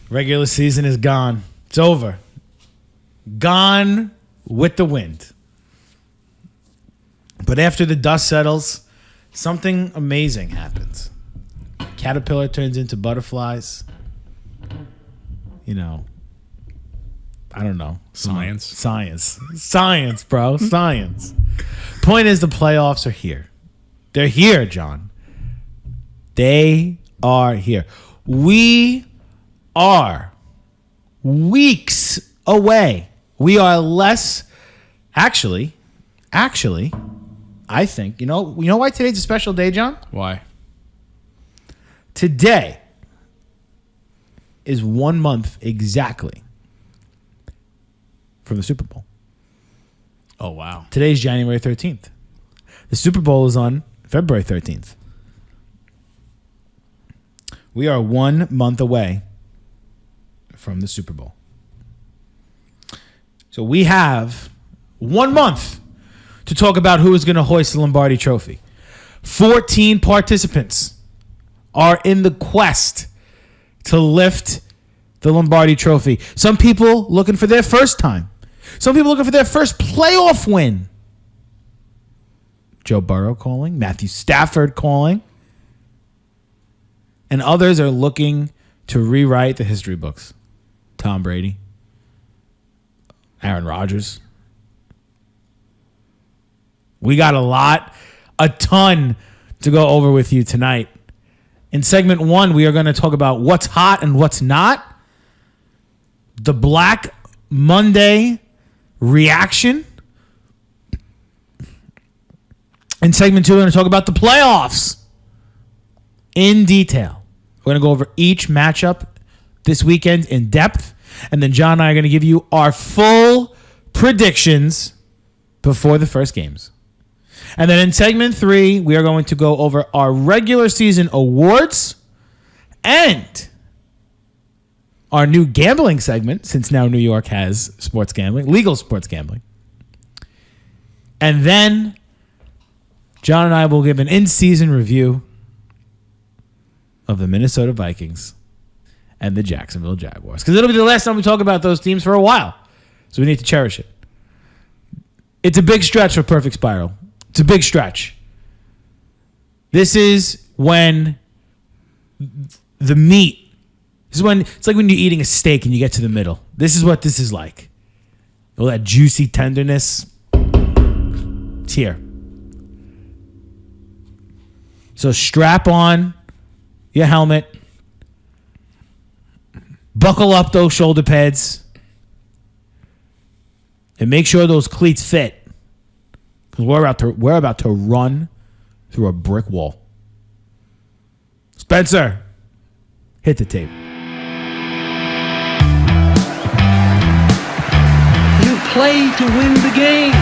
Regular season is gone. It's over. Gone with the wind. But after the dust settles, something amazing happens. Caterpillar turns into butterflies. You know, I don't know. Science, bro. Science. Point is, the playoffs are here. They're here, John. They are here. We are weeks away. We are less. Actually, I think, you know why today's a special day, John? Why? Today is 1 month exactly from the Super Bowl. Oh, wow. Today's January 13th. The Super Bowl is on February 13th. We are 1 month away from the Super Bowl. So we have 1 month to talk about who is going to hoist the Lombardi Trophy. 14 participants are in the quest to lift the Lombardi Trophy. Some people looking for their first time. Some people looking for their first playoff win. Joe Burrow calling. Matthew Stafford calling. And others are looking to rewrite the history books. Tom Brady. Aaron Rodgers. We got a ton to go over with you tonight. In segment 1, we are going to talk about what's hot and what's not. The Black Monday reaction. In segment 2, we're going to talk about the playoffs in detail. We're going to go over each matchup this weekend in depth. And then John and I are going to give you our full predictions before the first games. And then in segment 3, we are going to go over our regular season awards and our new gambling segment, since now New York has sports gambling, legal sports gambling. And then John and I will give an in-season review of the Minnesota Vikings and the Jacksonville Jaguars. Because it'll be the last time we talk about those teams for a while. So we need to cherish it. It's a big stretch for Perfect Spiral. It's a big stretch. This is when the meat. This is when it's like when you're eating a steak and you get to the middle. This is what this is like. All that juicy tenderness. It's here. So strap on your helmet. Buckle up those shoulder pads. And make sure those cleats fit. Because we're about to run through a brick wall. Spencer, hit the tape. You play to win the game.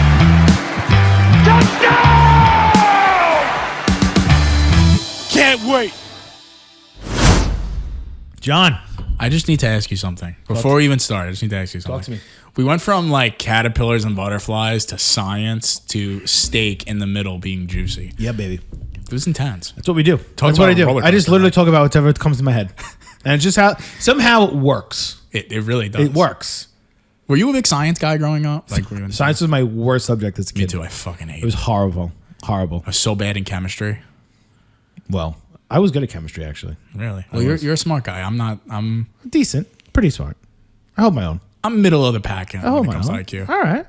Touchdown! Can't wait. John. I just need to ask you something. Before we even start, I just need to ask you something. Talk to me. We went from like caterpillars and butterflies to science to steak in the middle being juicy. Yeah, baby. It was intense. That's what we do. Talk That's what I about do. roller I just coaster, literally man. talk about whatever comes to my head. And it's just how somehow it works. It really does. It works. Were you a big science guy growing up? Like Science was my worst subject as a kid. Me too. I fucking hate it. It was horrible. Horrible. I was so bad in chemistry. Well, I was good at chemistry, actually. Really? Well, you're a smart guy. I'm not. I'm Decent. Pretty smart. I hold my own. I'm middle of the pack when I hold it my comes to own. IQ. All right.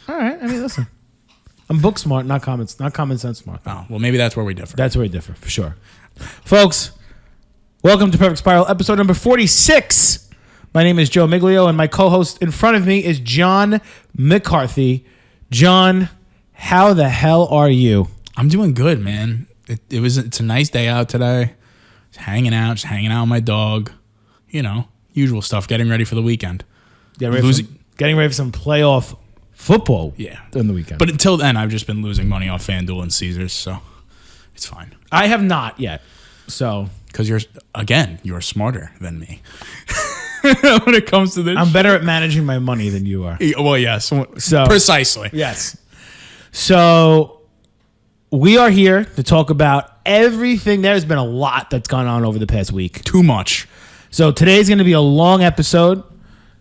I mean, listen. I'm book smart, not common sense smart. Oh, well, maybe that's where we differ. That's where we differ, for sure. Folks, welcome to Perfect Spiral, episode number 46. My name is Joe Miglio, and my co-host in front of me is John McCarthy. John, how the hell are you? I'm doing good, man. It's a nice day out today. Just hanging out with my dog. You know, usual stuff. Getting ready for the weekend. Getting ready for some playoff football. Yeah, on the weekend. But until then, I've just been losing money off FanDuel and Caesars, so it's fine. I have not yet. So, because you're smarter than me when it comes to this. I'm better at managing my money than you are. Well, yes. So precisely. Yes. So we are here to talk about everything. There's been a lot that's gone on over the past week. Too much. So today's going to be a long episode.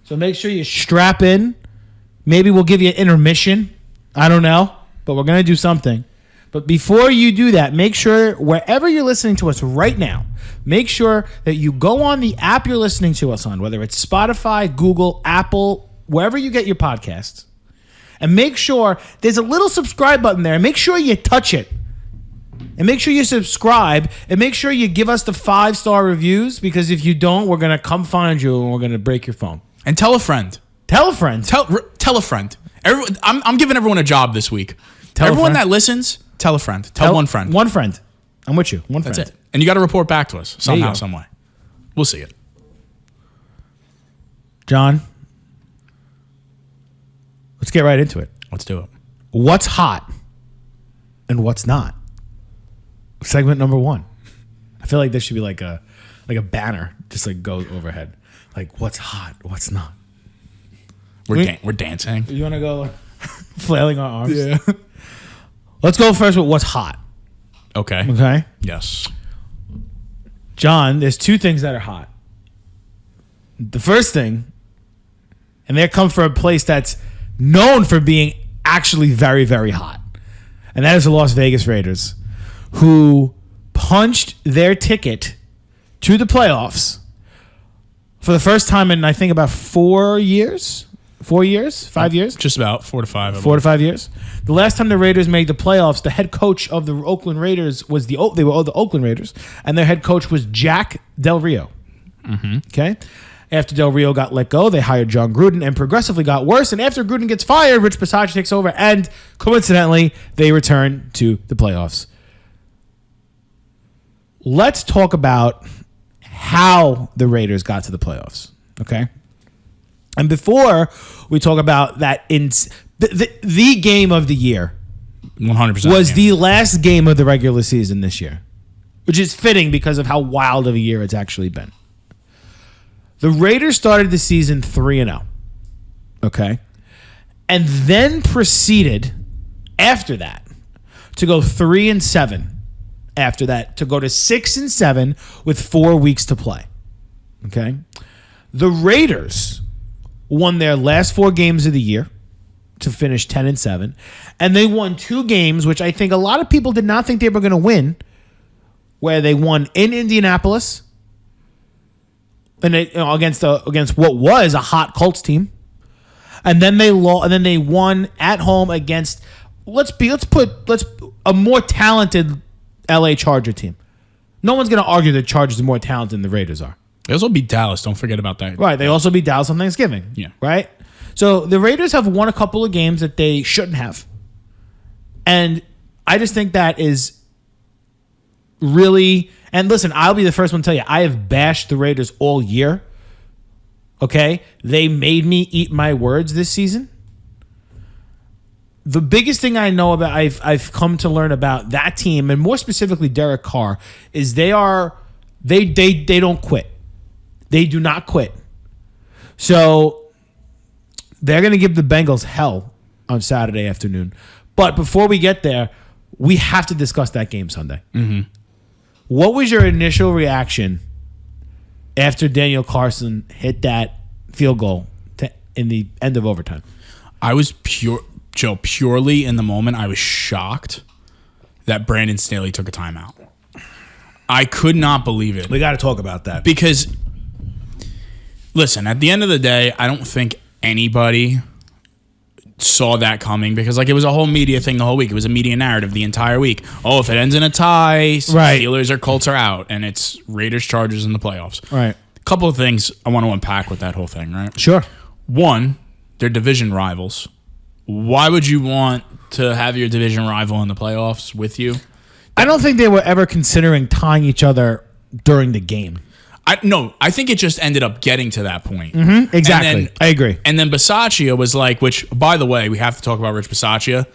So make sure you strap in. Maybe we'll give you an intermission. I don't know, but we're going to do something. But before you do that, make sure wherever you're listening to us right now, make sure that you go on the app you're listening to us on, whether it's Spotify, Google, Apple, wherever you get your podcasts. And make sure there's a little subscribe button there. And make sure you touch it. And make sure you subscribe. And make sure you give us the 5-star reviews. Because if you don't, we're going to come find you and we're going to break your phone. And tell a friend. Tell a friend. Tell a friend. I'm giving everyone a job this week. Tell everyone a friend. that listens, tell a friend. Tell one friend. One friend. I'm with you. One friend. That's it. And you got to report back to us somehow, go. some way. We'll see it. John, let's get right into it. Let's do it. What's hot and what's not? Segment number 1. I feel like this should be like a banner, just like goes overhead. Like what's hot, what's not. We're dancing. You want to go like, flailing our arms? Yeah. Let's go first with what's hot. Okay. Okay. Yes. John, there's 2 things that are hot. The first thing, and they come from a place that's known for being actually very, very hot. And that is the Las Vegas Raiders, who punched their ticket to the playoffs for the first time in, I think, about 4 years. 4 years? 5 years? Just about 4 to 5. 4 to 5 years. The last time the Raiders made the playoffs, the head coach of the Oakland Raiders was they were the Oakland Raiders, and their head coach was Jack Del Rio. Mm-hmm. Okay? After Del Rio got let go, they hired John Gruden and progressively got worse. And after Gruden gets fired, Rich Bisaccia takes over, and coincidentally, they return to the playoffs. Let's talk about how the Raiders got to the playoffs, okay? And before we talk about that, the game of the year 100% was the last game of the regular season this year, which is fitting because of how wild of a year it's actually been. The Raiders started the season 3-0, okay? And then proceeded after that to go 3-7. After that, to go to 6-7 with 4 weeks to play. Okay? The Raiders won their last 4 games of the year to finish 10-7. And they won 2 games, which I think a lot of people did not think they were going to win, where they won in Indianapolis and against what was a hot Colts team. And then they won at home against a more talented LA Charger team. No one's going to argue that Chargers are more talented than the Raiders are. They also beat Dallas. Don't forget about that. Right. They also beat Dallas on Thanksgiving. Yeah. Right? So the Raiders have won a couple of games that they shouldn't have. And I just think that is really... And listen, I'll be the first one to tell you, I have bashed the Raiders all year. Okay? They made me eat my words this season. The biggest thing I know about, I've come to learn about that team, and more specifically Derek Carr, is they don't quit. They do not quit. So they're going to give the Bengals hell on Saturday afternoon. But before we get there, we have to discuss that game Sunday. Mm-hmm. What was your initial reaction after Daniel Carlson hit that field goal in the end of overtime? I was purely in the moment, I was shocked that Brandon Staley took a timeout. I could not believe it. We got to talk about that. Because, listen, at the end of the day, I don't think anybody saw that coming because it was a whole media thing the whole week. It was a media narrative the entire week. Oh, if it ends in a tie, right, Steelers or Colts are out, and it's Raiders, Chargers in the playoffs. Right. A couple of things I want to unpack with that whole thing, right? Sure. One, they're division rivals. Why would you want to have your division rival in the playoffs with you? I don't think they were ever considering tying each other during the game. I think it just ended up getting to that point. Mm-hmm, exactly. I agree. And then Bisaccia was like, which, by the way, we have to talk about Rich Bisaccia.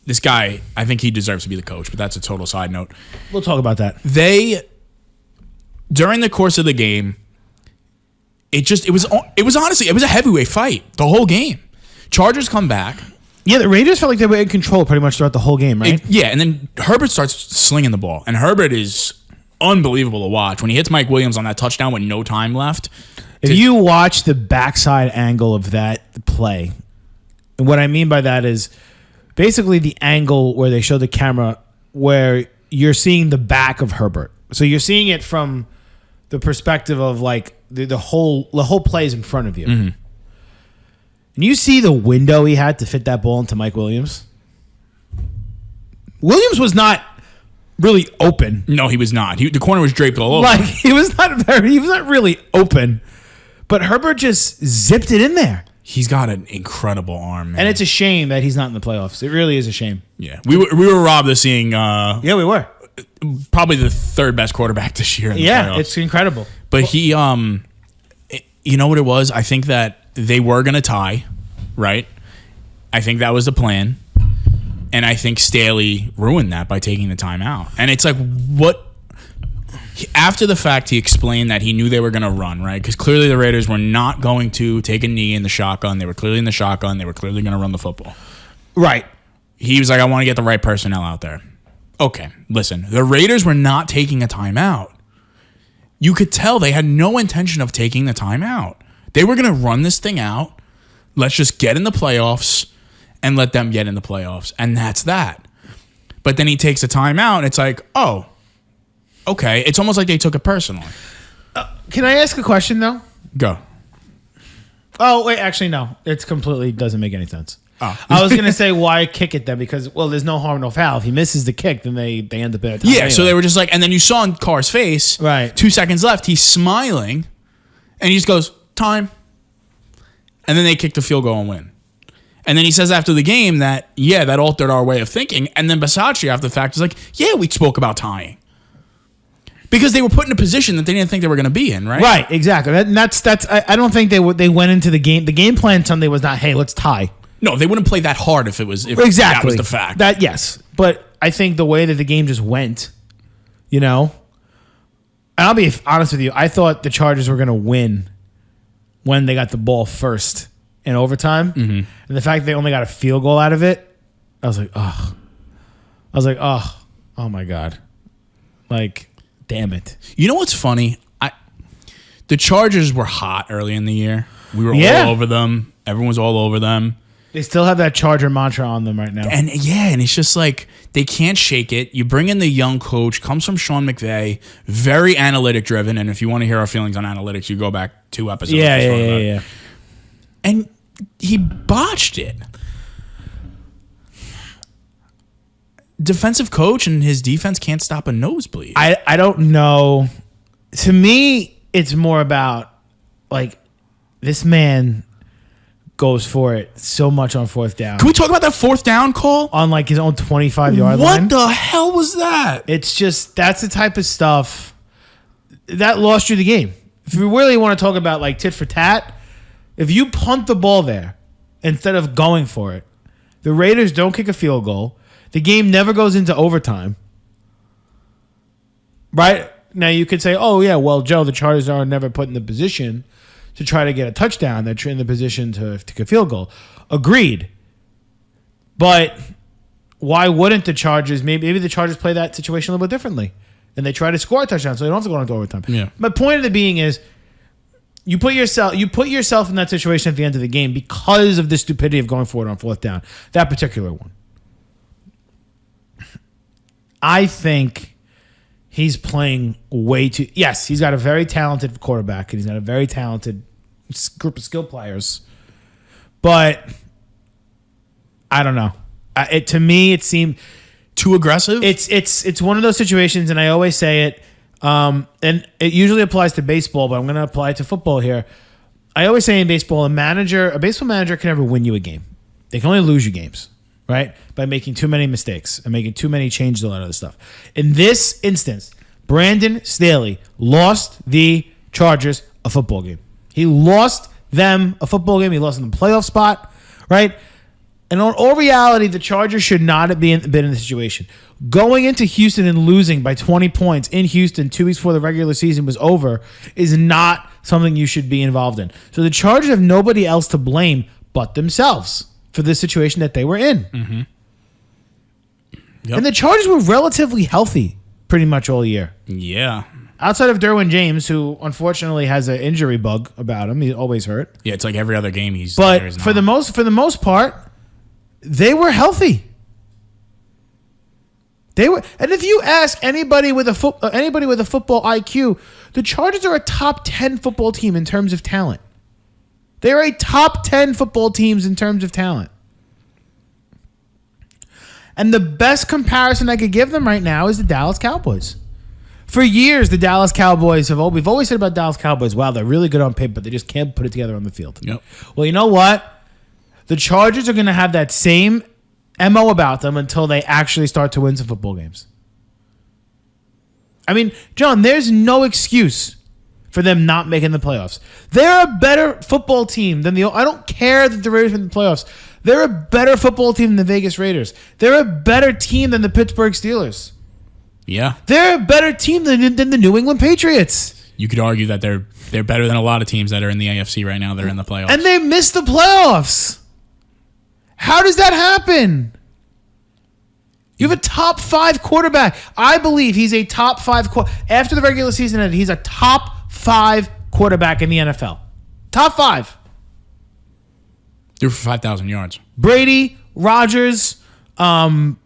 This guy, I think he deserves to be the coach, but that's a total side note. We'll talk about that. During the course of the game, it was honestly, it was a heavyweight fight the whole game. Chargers come back. Yeah, the Raiders felt like they were in control pretty much throughout the whole game, right? And then Herbert starts slinging the ball, and Herbert is unbelievable to watch. When he hits Mike Williams on that touchdown with no time left. If you watch the backside angle of that play, and what I mean by that is basically the angle where they show the camera where you're seeing the back of Herbert. So you're seeing it from the perspective of like the whole play is in front of you. Mm-hmm. And you see the window he had to fit that ball into Mike Williams. Williams was not really open. No, he was not. The corner was draped all over. Like he was not really open. But Herbert just zipped it in there. He's got an incredible arm, man. And it's a shame that he's not in the playoffs. It really is a shame. Yeah. We were robbed of seeing yeah, we were. Probably the third best quarterback this year in the playoffs. It's incredible. But he you know what it was? I think that they were going to tie, right? I think that was the plan. And I think Staley ruined that by taking the timeout. And it's like, what? After the fact, he explained that he knew they were going to run, right? Because clearly the Raiders were not going to take a knee in the shotgun. They were clearly in the shotgun. They were clearly going to run the football. Right. He was like, I want to get the right personnel out there. Okay, listen. The Raiders were not taking a timeout. You could tell they had no intention of taking the timeout. They were going to run this thing out. Let's just get in the playoffs and let them get in the playoffs. And that's that. But then he takes a timeout, and it's like, oh, okay. It's almost like they took it personally. Can I ask a question, though? Go. Oh, wait. Actually, no. It completely doesn't make any sense. Oh. I was going to say, why kick it then? Because, well, there's no harm, no foul. If he misses the kick, then they end up at a time. Yeah, anyway. so they were just like, and then you saw in Carr's face, right? 2 seconds left, he's smiling, and he just goes, time. And then they kick the field goal and win. And then he says after the game that, yeah, that altered our way of thinking. And then Bisaccia after the fact is like, yeah, we spoke about tying. Because they were put in a position that they didn't think they were going to be in, right? Right, exactly. That's. I don't think they went into the game. The game plan Sunday was not, hey, let's tie. No, they wouldn't play that hard if exactly that was the fact. That yes, but I think the way that the game just went, and I'll be honest with you, I thought the Chargers were going to win when they got the ball first in overtime, and the fact they only got a field goal out of it, I was like, oh, oh my god, like, damn it. You know what's funny? The Chargers were hot early in the year. We were all over them. Everyone was all over them. They still have that Charger mantra on them right now. And it's just like they can't shake it. You bring in the young coach, comes from Sean McVay, very analytic driven. And if you want to hear our feelings on analytics, you go back 2 episodes. Yeah. And he botched it. Defensive coach and his defense can't stop a nosebleed. I don't know. To me, it's more about like this man goes for it so much on 4th down. Can we talk about that 4th down call? On like his own 25-yard line. What the hell was that? It's just, that's the type of stuff that lost you the game. If you really want to talk about like tit for tat, if you punt the ball there instead of going for it, the Raiders don't kick a field goal. The game never goes into overtime. Right? Now you could say, oh yeah, well, Joe, the Chargers are never put in the position to try to get a touchdown. They're in the position to kick a field goal. Agreed. But why wouldn't the Chargers, maybe the Chargers play that situation a little bit differently and they try to score a touchdown so they don't have to go into overtime. Yeah. My point of it being is you put yourself in that situation at the end of the game because of the stupidity of going for it on 4th down. That particular one. I think he's playing way too... Yes, he's got a very talented quarterback, and he's got a very talented group of skill players. But I don't know. To me, it seemed... Too aggressive? It's one of those situations, and I always say it, and it usually applies to baseball, but I'm going to apply it to football here. I always say in baseball, a baseball manager can never win you a game. They can only lose you games. Right? By making too many mistakes and making too many changes, a lot of the stuff. In this instance, Brandon Staley lost the Chargers a football game. He lost them a football game. He lost them the playoff spot, right? And in all reality, the Chargers should not have been in the situation. Going into Houston and losing by 20 points in Houston 2 weeks before the regular season was over is not something you should be involved in. So the Chargers have nobody else to blame but themselves for the situation that they were in. Mm-hmm. Yep. And the Chargers were relatively healthy pretty much all year. Yeah. Outside of Derwin James, who unfortunately has an injury bug about him. He's always hurt. Yeah, it's like every other game he's But there, he's for the most part, they were healthy. They were, and if you ask anybody with a football IQ, the Chargers are a top 10 football team in terms of talent. They are a top 10 football teams in terms of talent. And the best comparison I could give them right now is the Dallas Cowboys. For years, the Dallas Cowboys we've always said about Dallas Cowboys, wow, they're really good on paper, but they just can't put it together on the field. Yep. Well, you know what? The Chargers are going to have that same MO about them until they actually start to win some football games. I mean, John, there's no excuse for them not making the playoffs. They're a better football team than I don't care that the Raiders made the playoffs. They're a better football team than the Vegas Raiders. They're a better team than the Pittsburgh Steelers. Yeah. They're a better team than the New England Patriots. You could argue that they're better than a lot of teams that are in the AFC right now. They're in the playoffs. And they missed the playoffs. How does that happen? You have a top 5 quarterback. I believe he's a top 5 after the regular season ended. He's a top 5 quarterback in the NFL. Top 5. Threw for 5,000 yards. Brady, Rodgers, Josh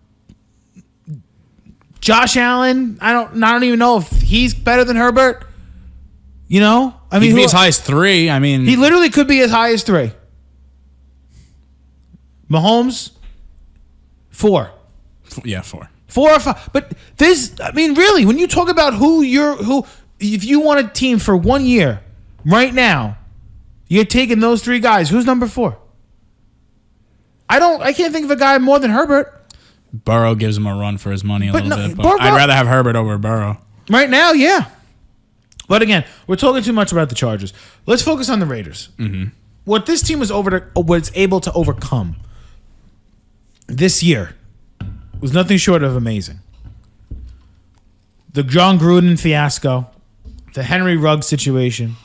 Allen. I don't even know if he's better than Herbert. You know, I mean, he could be as high as 3. I mean, he literally could be as high as 3. Mahomes, 4. Yeah, 4. 4 or 5. But this, I mean, really, when you talk about who, if you want a team for 1 year, right now, you're taking those 3 guys. Who's number 4? I can't think of a guy more than Herbert. Burrow gives him a run for his money a little bit. But Burrow, I'd rather have Herbert over Burrow. Right now, yeah. But again, we're talking too much about the Chargers. Let's focus on the Raiders. Mm-hmm. What this team was able to overcome this year was nothing short of amazing. The John Gruden fiasco, the Henry Ruggs situation,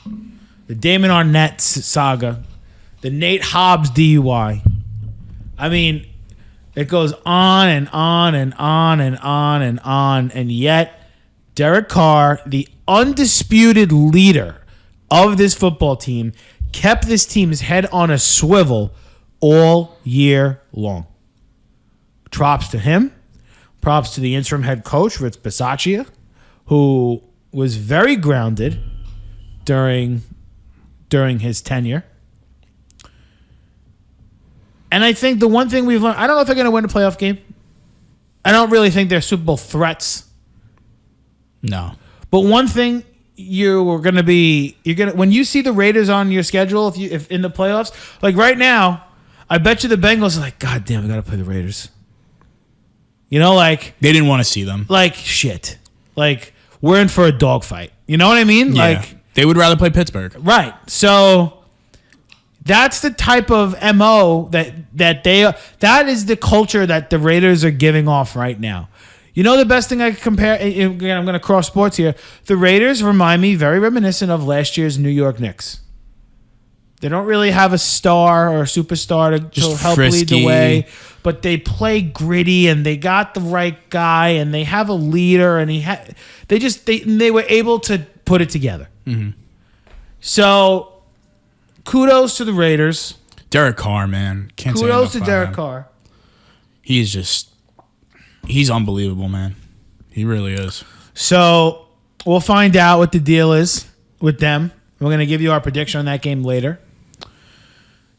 the Damon Arnett saga, the Nate Hobbs DUI. I mean, it goes on and on and on and on and on, and yet Derek Carr, the undisputed leader of this football team, kept this team's head on a swivel all year long. Props to him. Props to the interim head coach, Rich Bisaccia, who was very grounded during his tenure. And I think the one thing we've learned, I don't know if they're going to win a playoff game. I don't really think they're Super Bowl threats. No. But one thing when you see the Raiders on your schedule, if in the playoffs, like right now, I bet you the Bengals are like, God damn, we got to play the Raiders. You know, like they didn't want to see them. Like shit. Like we're in for a dogfight. You know what I mean? Yeah. Like they would rather play Pittsburgh. Right. So that's the type of MO that is the culture that the Raiders are giving off right now. You know the best thing I could compare, again, I'm going to cross sports here. The Raiders remind me very reminiscent of last year's New York Knicks. They don't really have a star or a superstar to help lead the way, but they play gritty and they got the right guy and they have a leader and they were able to put it together. Mm-hmm. So kudos to the Raiders. Derek Carr, man. Can't say enough kudos to about Derek him. Carr. He's unbelievable, man. He really is. So we'll find out what the deal is with them. We're going to give you our prediction on that game later.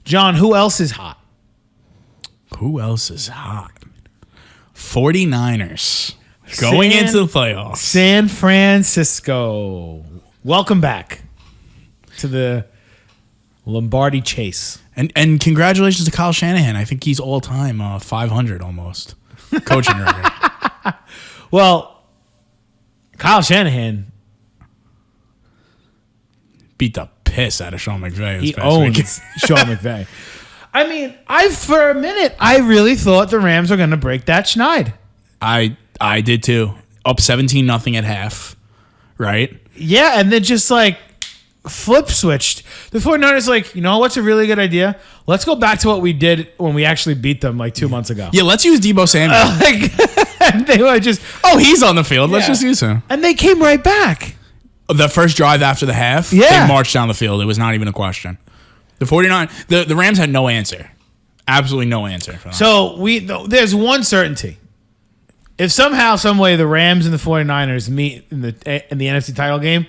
John, who else is hot? Who else is hot? 49ers. Going into the playoffs. San Francisco. Welcome back to the Lombardi Chase. And congratulations to Kyle Shanahan. I think he's all-time 500 almost. Coaching record. Well, Kyle Shanahan beat the piss out of Sean McVay. He owns Sean McVay. I mean, for a minute, I really thought the Rams were going to break that schneid. I did too. Up 17-0 at half, right? Yeah, and then just like flip switched. The 49ers like, you know what's a really good idea? Let's go back to what we did when we actually beat them like 2 months ago. Yeah, let's use Debo Samuel. And they were just, he's on the field. Let's just use him. and they came right back. The first drive after the half, Yeah. they marched down the field. It was not even a question. The 49, the Rams had no answer. Absolutely no answer for them. So there's one certainty. If somehow, some way, the Rams and the 49ers meet in the NFC title game,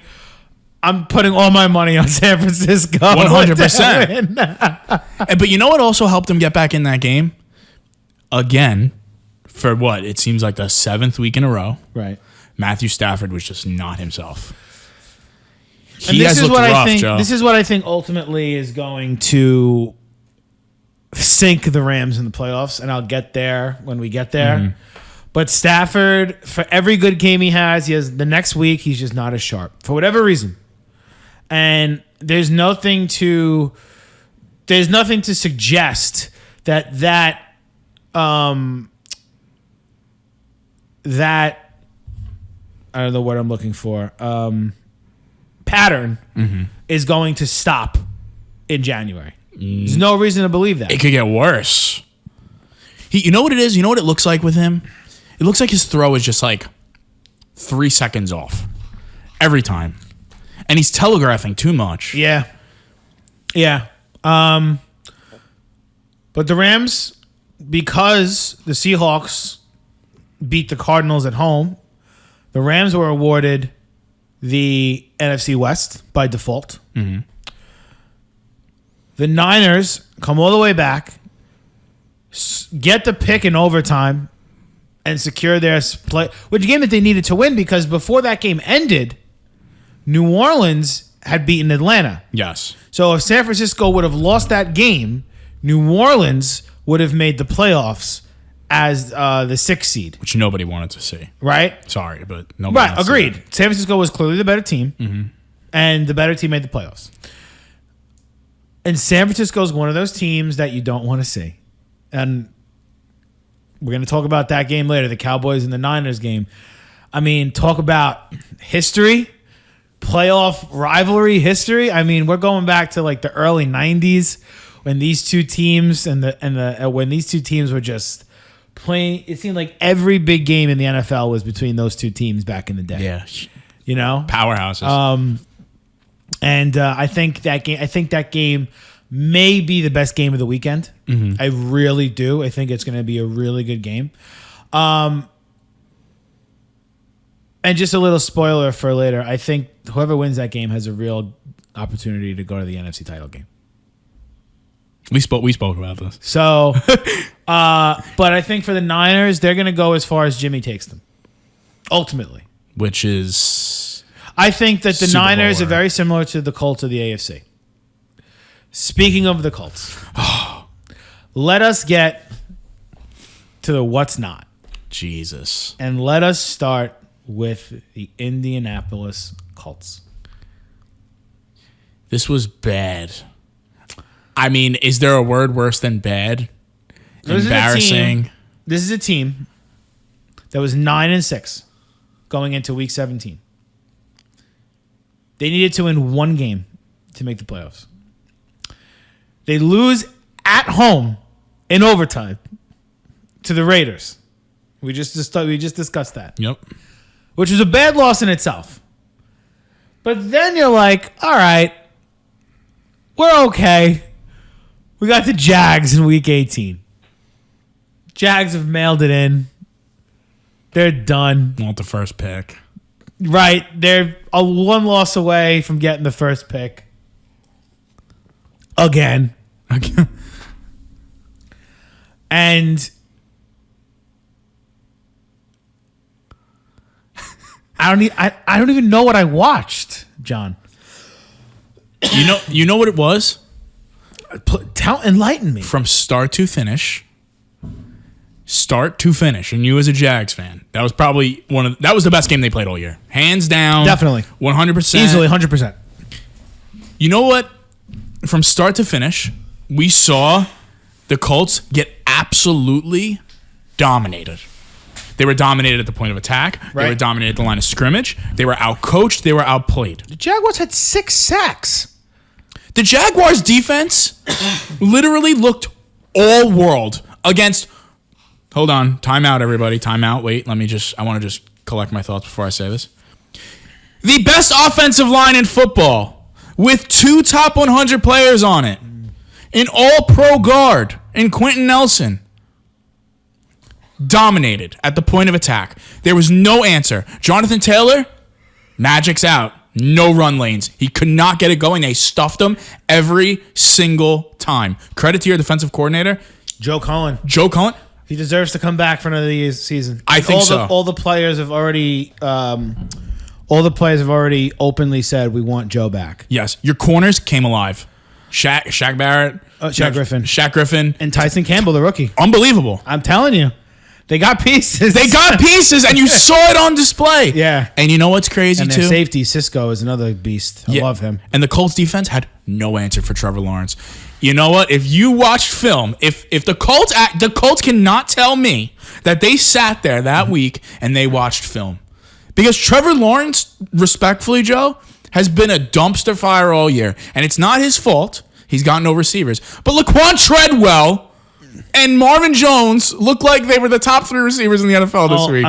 I'm putting all my money on San Francisco. 100%. But you know what also helped them get back in that game? Again, for what? It seems like the 7th week in a row. Right. Matthew Stafford was just not himself. And this is what I think. This is what I think ultimately is going to sink the Rams in the playoffs, and I'll get there when we get there. Mm-hmm. But Stafford, for every good game he has the next week he's just not as sharp for whatever reason, and there's nothing to suggest that I don't know what I'm looking for. Pattern is going to stop in January. There's no reason to believe that. It could get worse. You know what it is? You know what it looks like with him? It looks like his throw is just like 3 seconds off every time. And he's telegraphing too much. Yeah. Yeah. But the Rams, because the Seahawks beat the Cardinals at home, the Rams were awarded the NFC West by default. Mm-hmm. The Niners come all the way back, get the pick in overtime, and secure their play. Which game that they needed to win because before that game ended, New Orleans had beaten Atlanta. Yes. So if San Francisco would have lost that game, New Orleans would have made the playoffs as the 6th seed. Which nobody wanted to see. Right? Sorry, but nobody Right, agreed. San Francisco was clearly the better team, and the better team made the playoffs. And San Francisco is one of those teams that you don't want to see. And we're going to talk about that game later, the Cowboys and the Niners game. I mean, talk about history, playoff rivalry history. I mean, we're going back to like the early 90s when these two teams when these two teams were just playing. It seemed like every big game in the NFL was between those two teams back in the day. Yeah. You know? Powerhouses. And I think that game may be the best game of the weekend. Mm-hmm. I really do. I think it's going to be a really good game. And just a little spoiler for later. I think whoever wins that game has a real opportunity to go to the NFC title game. We spoke about this. So, but I think for the Niners, they're going to go as far as Jimmy takes them. Ultimately, which is, I think that the Super Niners Bowl, are very similar to the Colts of the AFC. Speaking of the Colts, let us get to the what's not. Jesus. And let us start with the Indianapolis Cults. This was bad. I mean, is there a word worse than bad? Embarrassing. This is a team that was 9-6 going into week 17. They needed to win one game to make the playoffs. They lose at home in overtime to the Raiders. We just discussed that. Yep. Which was a bad loss in itself. But then you're like, all right, we're okay. We got the Jags in week 18. Jags have mailed it in. They're done. Want the first pick. Right. They're a one loss away from getting the first pick. Again. And I don't even know what I watched, John. You know what it was? Enlighten me. From start to finish. And you as a Jags fan, that was probably that was the best game they played all year. Hands down. Definitely. 100%. Easily 100%. You know what? From start to finish, we saw the Colts get absolutely dominated. They were dominated at the point of attack. Right. They were dominated at the line of scrimmage. They were outcoached. They were outplayed. The Jaguars had 6 sacks. The Jaguars' defense literally looked all world against Hold on. Time out, everybody. Time out. Wait, I want to just collect my thoughts before I say this. The best offensive line in football with 2 top 100 players on it. An all-pro guard in Quentin Nelson. Dominated at the point of attack. There was no answer. Jonathan Taylor, magic's out. No run lanes. He could not get it going. They stuffed him every single time. Credit to your defensive coordinator. Joe Cullen. He deserves to come back for another season. I think so. All the players have already openly said we want Joe back. Yes. Your corners came alive. Shaq Barrett. Shaq Griffin. And Tyson Campbell, the rookie. Unbelievable. I'm telling you. They got pieces. And you saw it on display. Yeah. And you know what's crazy, and too? their safety, Cisco, is another beast. I love him. And the Colts defense had no answer for Trevor Lawrence. You know what? If you watched film, if the Colts cannot tell me that they sat there that week and they watched film. Because Trevor Lawrence, respectfully, Joe, has been a dumpster fire all year. And it's not his fault. He's got no receivers. But Laquan Treadwell and Marvin Jones look like they were the top 3 receivers in the NFL this week.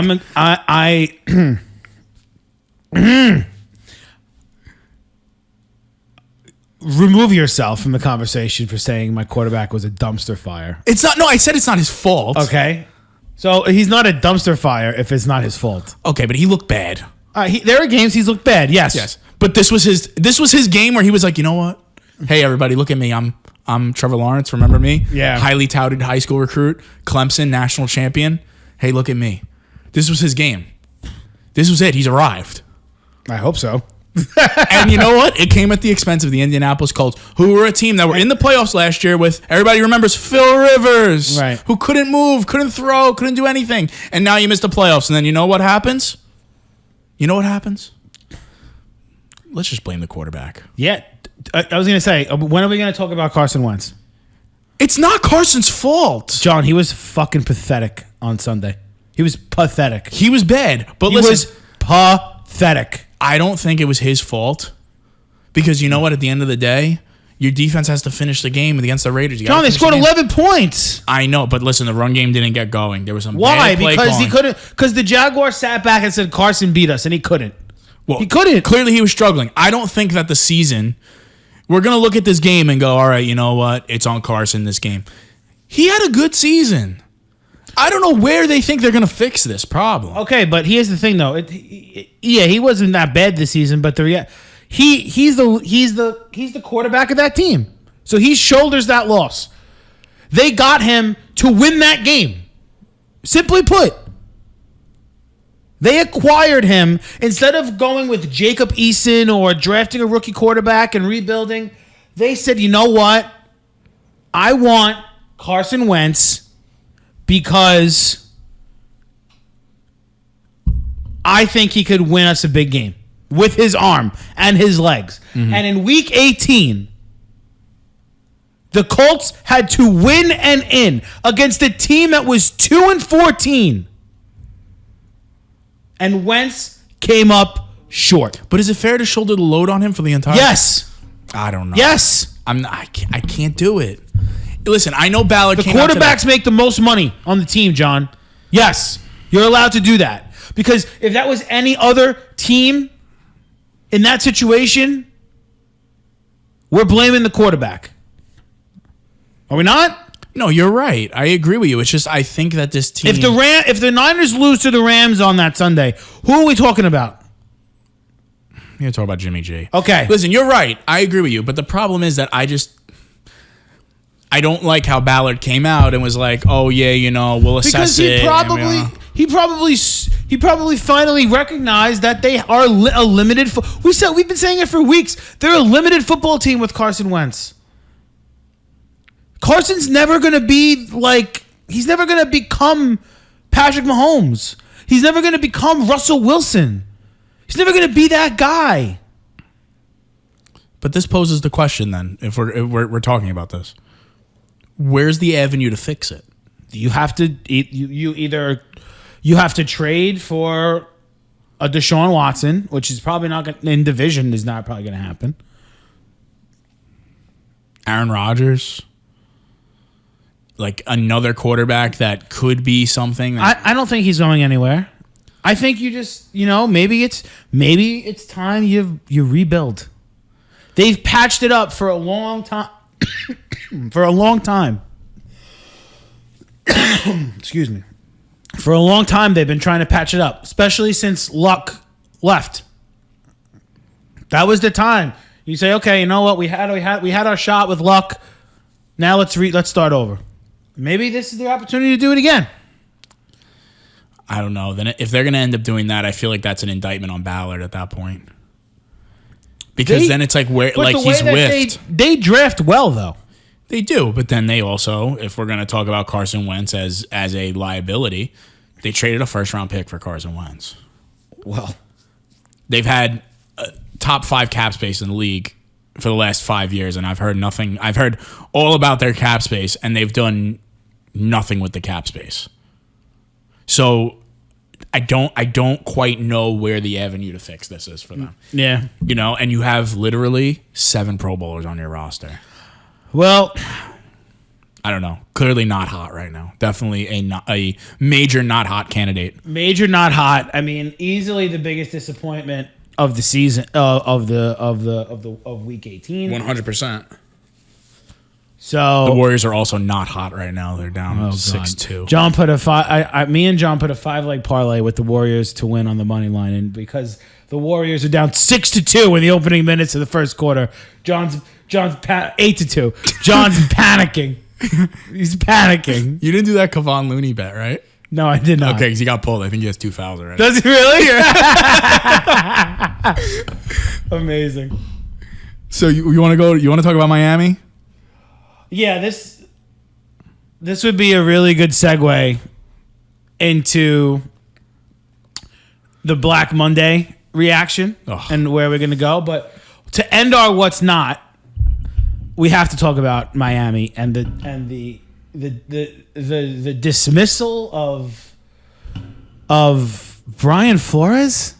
Remove yourself from the conversation for saying my quarterback was a dumpster fire. It's not. No, I said it's not his fault. Okay. So he's not a dumpster fire if it's not his fault. Okay, but he looked bad. There are games he's looked bad. Yes. But this was his game where he was like, you know what? Hey, everybody, look at me. I'm Trevor Lawrence. Remember me? Yeah. Highly touted high school recruit, Clemson national champion. Hey, look at me. This was his game. This was it. He's arrived. I hope so. And you know what? It came at the expense of the Indianapolis Colts, who were a team that were in the playoffs last year with, everybody remembers, Phil Rivers, right, who couldn't move, couldn't throw, couldn't do anything. And now you missed the playoffs. And then you know what happens? Let's just blame the quarterback. Yeah. I was going to say, when are we going to talk about Carson Wentz? It's not Carson's fault. John, he was fucking pathetic on Sunday. He was pathetic. He was bad. But he was pathetic. I don't think it was his fault. Because you know what? At the end of the day, your defense has to finish the game against the Raiders. John, they scored 11 points. I know, but listen, the run game didn't get going. There was some Why? bad play Because calling. he couldn't. Because the Jaguars sat back and said Carson beat us, and he couldn't. Well, he couldn't. Clearly, he was struggling. I don't think that the season. We're going to look at this game and go, all right, you know what? It's on Carson this game. He had a good season. I don't know where they think they're going to fix this problem. Okay, but here's the thing, though. He wasn't that bad this season, but he's the quarterback of that team. So he shoulders that loss. They got him to win that game. Simply put. They acquired him instead of going with Jacob Eason or drafting a rookie quarterback and rebuilding. They said, you know what? I want Carson Wentz because I think he could win us a big game with his arm and his legs. Mm-hmm. And in week 18, the Colts had to win and in against a team that was 2-14. And Wentz came up short. But is it fair to shoulder the load on him for the entire? Yes. I don't know. Yes. I can't do it. Listen, I know Ballard. The quarterbacks make the most money on the team, John. Yes, you're allowed to do that because if that was any other team in that situation, we're blaming the quarterback. Are we not? No, you're right. I agree with you. It's just I think that this team. If the Niners lose to the Rams on that Sunday, who are we talking about? You're going to talk about Jimmy G. Okay. Listen, you're right. I agree with you. But the problem is that I don't like how Ballard came out and was like, "Oh yeah, we'll assess it." Because he probably finally recognized that they are a limited. We've been saying it for weeks. They're a limited football team with Carson Wentz. Carson's never going to be he's never going to become Patrick Mahomes. He's never going to become Russell Wilson. He's never going to be that guy. But this poses the question then, if we're talking about this. Where's the avenue to fix it? You have to you have to trade for a Deshaun Watson, which is probably not going in division is not probably going to happen. Aaron Rodgers. like another quarterback that could be something. I don't think he's going anywhere. I think you just, maybe it's time you rebuild. They've patched it up for a long time. For a long time. Excuse me. For a long time, they've been trying to patch it up, especially since Luck left. That was the time. You say, okay, you know what? We had our shot with Luck. Now let's start over. Maybe this is the opportunity to do it again. I don't know. Then if they're going to end up doing that, I feel like that's an indictment on Ballard at that point. Because then it's like he's whiffed. They draft well though. They do, but then they also, if we're going to talk about Carson Wentz as a liability, they traded a first-round pick for Carson Wentz. Well, they've had top 5 cap space in the league for the last 5 years, and I've heard nothing. I've heard all about their cap space, and they've done nothing with the cap space. So I don't quite know where the avenue to fix this is for them. yeah. And you have literally 7 Pro Bowlers on your roster. Well, I don't know. Clearly not hot right now. Definitely a major not hot candidate. Major not hot. I mean, easily the biggest disappointment of the season of week 18. 100%. So the Warriors are also not hot right now. They're down 6-2. John put a me and John put a 5-leg parlay with the Warriors to win on the money line, and because the Warriors are down 6-2 in the opening minutes of the first quarter, John's 8-2. John's panicking. He's panicking. You didn't do that Kevon Looney bet, right? No, I did not. Okay, because he got pulled. I think he has 2 fouls already. Does he really? Amazing. So you want to go? You want to talk about Miami? Yeah, this would be a really good segue into the Black Monday reaction and where we're going to go. But to end our what's not, we have to talk about Miami and the dismissal of Brian Flores.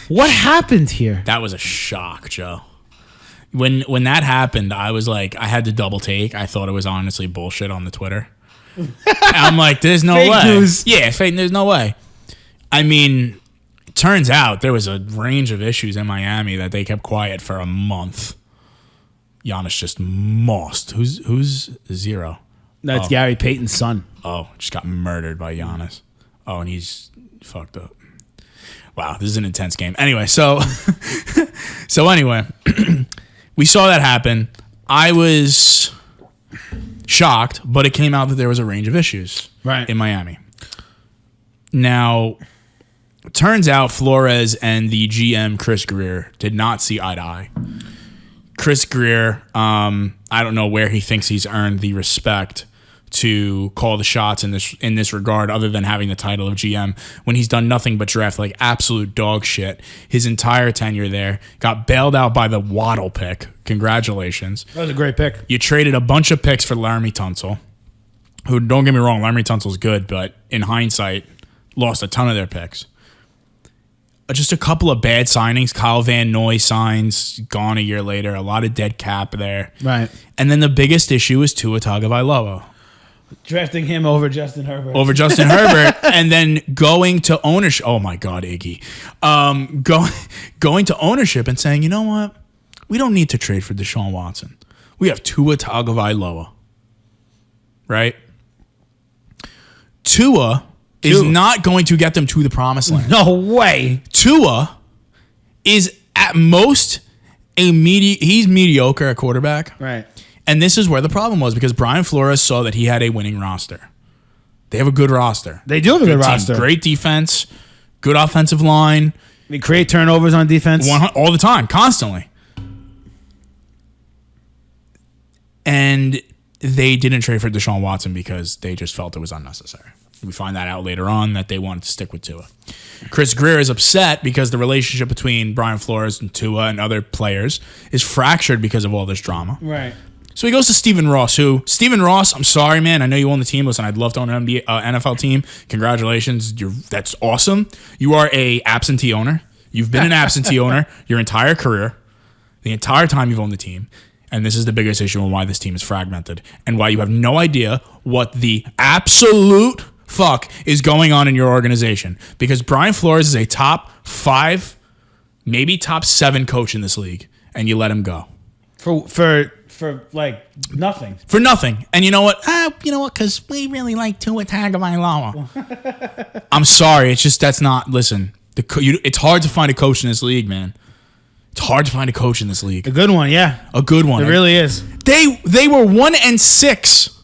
What happened here? That was a shock, Joe. When that happened, I was like, I had to double take. I thought it was honestly bullshit on the Twitter. I'm like, there's no fake way. News. Yeah, fake. There's no way. I mean, it turns out there was a range of issues in Miami that they kept quiet for a month. Giannis just mossed. Who's Zero? That's Gary Payton's son. Oh, just got murdered by Giannis. Oh, and he's fucked up. Wow, this is an intense game. Anyway, so anyway, we saw that happen. I was shocked, but it came out that there was a range of issues in Miami. Now, it turns out Flores and the GM, Chris Greer, did not see eye to eye. Chris Greer, I don't know where he thinks he's earned the respect to call the shots in this regard, other than having the title of GM, when he's done nothing but draft like absolute dog shit his entire tenure there. Got bailed out by the Waddle pick. Congratulations. That was a great pick. You traded a bunch of picks for Laramie Tunsil, who, don't get me wrong, Laramie Tunsil's good, but in hindsight, lost a ton of their picks. Just a couple of bad signings. Kyle Van Noy signs, gone a year later. A lot of dead cap there. Right. And then the biggest issue is Tua Tagovailoa. Drafting him over Justin Herbert. And then going to ownership. Oh, my God, Iggy. Going to ownership and saying, you know what? We don't need to trade for Deshaun Watson. We have Tua Tagovailoa. Right? Tua is not going to get them to the promised land. No way. Tua is at most he's mediocre at quarterback. Right. And this is where the problem was, because Brian Flores saw that he had a winning roster. They have a good roster. They do have a good roster. Great defense, good offensive line. They create turnovers on defense. All the time, constantly. And they didn't trade for Deshaun Watson because they just felt it was unnecessary. We find that out later on that they wanted to stick with Tua. Chris Greer is upset because the relationship between Brian Flores and Tua and other players is fractured because of all this drama. Right. So he goes to Stephen Ross, Stephen Ross, I'm sorry, man. I know you own the team. Listen, I'd love to own an NFL team. Congratulations. That's awesome. You are a absentee owner. You've been an absentee owner your entire career, the entire time you've owned the team. And this is the biggest issue and why this team is fragmented and why you have no idea what the absolute fuck is going on in your organization. Because Brian Flores is a top 5, maybe top 7 coach in this league, and you let him go. For like nothing. For nothing. And you know what? Because we really like Tua Tagovailoa. I'm sorry. It's just that's not. Listen, it's hard to find a coach in this league, man. It's hard to find a coach in this league. A good one, yeah. A good one. It really is. They were 1-6.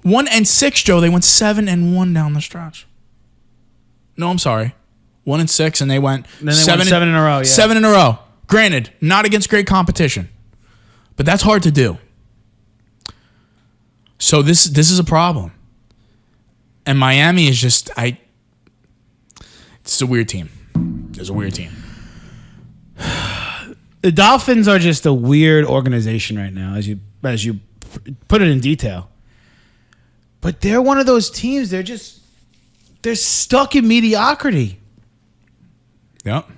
1-6, Joe. They went 7-1 down the stretch. No, I'm sorry. 1-6, and they went then they won 7 in a row. Yeah. 7 in a row. Granted, not against great competition, but that's hard to do. So this is a problem, and Miami is just It's a weird team. It's a weird team. The Dolphins are just a weird organization right now, as you put it in detail. But they're one of those teams. They're stuck in mediocrity. Yep.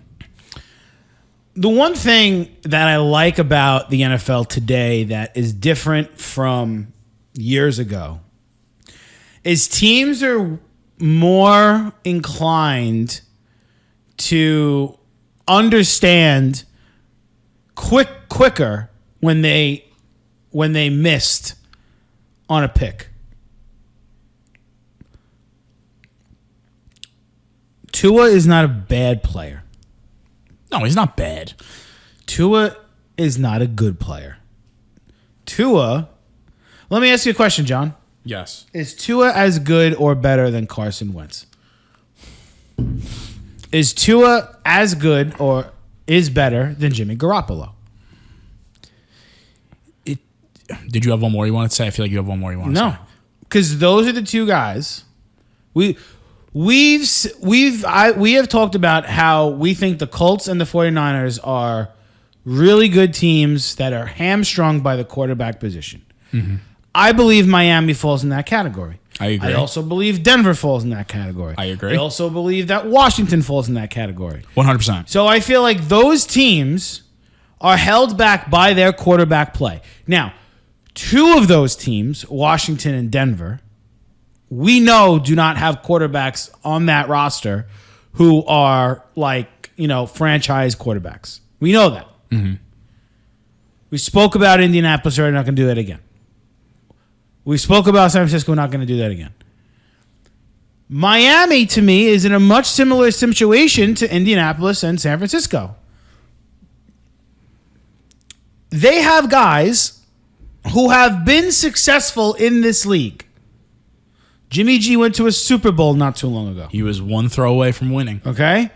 The one thing that I like about the NFL today that is different from years ago is teams are more inclined to understand quicker when they missed on a pick. Tua is not a bad player. No, he's not bad. Tua is not a good player. Tua, let me ask you a question, John. Yes. Is Tua as good or better than Carson Wentz? Is Tua as good or is better than Jimmy Garoppolo? Did you have one more you want to say? I feel like you have one more you want to say. No, because those are the two guys. We have talked about how we think the Colts and the 49ers are really good teams that are hamstrung by the quarterback position. Mm-hmm. I believe Miami falls in that category. I agree. I also believe Denver falls in that category. I agree. I also believe that Washington falls in that category. 100%. So I feel like those teams are held back by their quarterback play. Now, two of those teams, Washington and Denver, we know do not have quarterbacks on that roster who are franchise quarterbacks. We know that. Mm-hmm. We spoke about Indianapolis. We're not going to do that again. We spoke about San Francisco. We're not going to do that again. Miami, to me, is in a much similar situation to Indianapolis and San Francisco. They have guys who have been successful in this league. Jimmy G went to a Super Bowl not too long ago. He was one throw away from winning. Okay?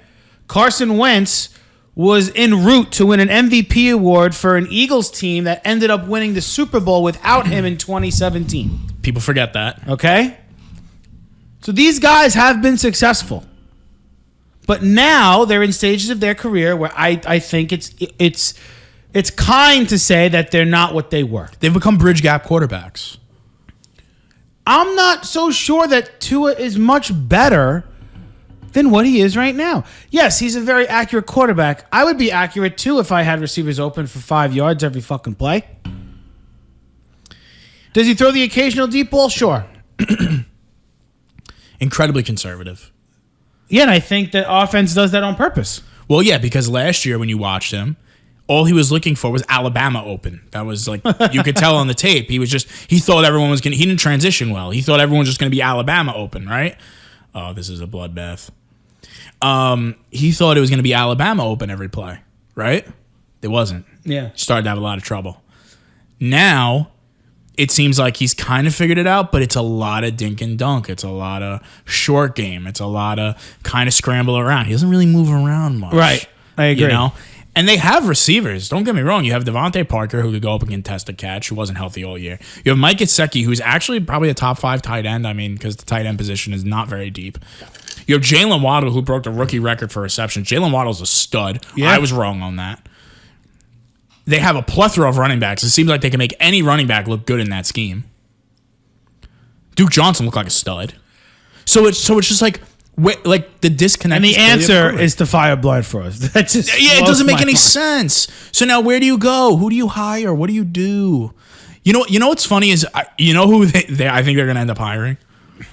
Carson Wentz was en route to win an MVP award for an Eagles team that ended up winning the Super Bowl without him in 2017. People forget that. Okay? So these guys have been successful. But now they're in stages of their career where I think it's kind to say that they're not what they were. They've become bridge gap quarterbacks. I'm not so sure that Tua is much better than what he is right now. Yes, he's a very accurate quarterback. I would be accurate too if I had receivers open for 5 yards every fucking play. Does he throw the occasional deep ball? Sure. Incredibly conservative. Yeah, and I think that offense does that on purpose. Well, yeah, because last year when you watched him, all he was looking for was Alabama open. That was like, you could tell on the tape. He thought everyone was going to, he didn't transition well. He thought everyone was just going to be Alabama open, right? Oh, this is a bloodbath. He thought it was going to be Alabama open every play, right? It wasn't. Yeah. Started to have a lot of trouble. Now, it seems like he's kind of figured it out, but it's a lot of dink and dunk. It's a lot of short game. It's a lot of kind of scramble around. He doesn't really move around much. Right. I agree. You know? And they have receivers. Don't get me wrong. You have Devontae Parker, who could go up and contest a catch, who wasn't healthy all year. You have Micah Gesicki, who's actually probably a top 5 tight end. I mean, because the tight end position is not very deep. You have Jalen Waddle, who broke the rookie record for receptions. Jalen Waddle's a stud. Yeah. I was wrong on that. They have a plethora of running backs. It seems like they can make any running back look good in that scheme. Duke Johnson looked like a stud. So it's just like, Like the disconnect. And the clearly answer occurring. is to fire Blind Forest. That just it blows doesn't make my any mind. sense. So now where do you go? Who do you hire? What do you do? You know what's funny is you know who I think they're going to end up hiring.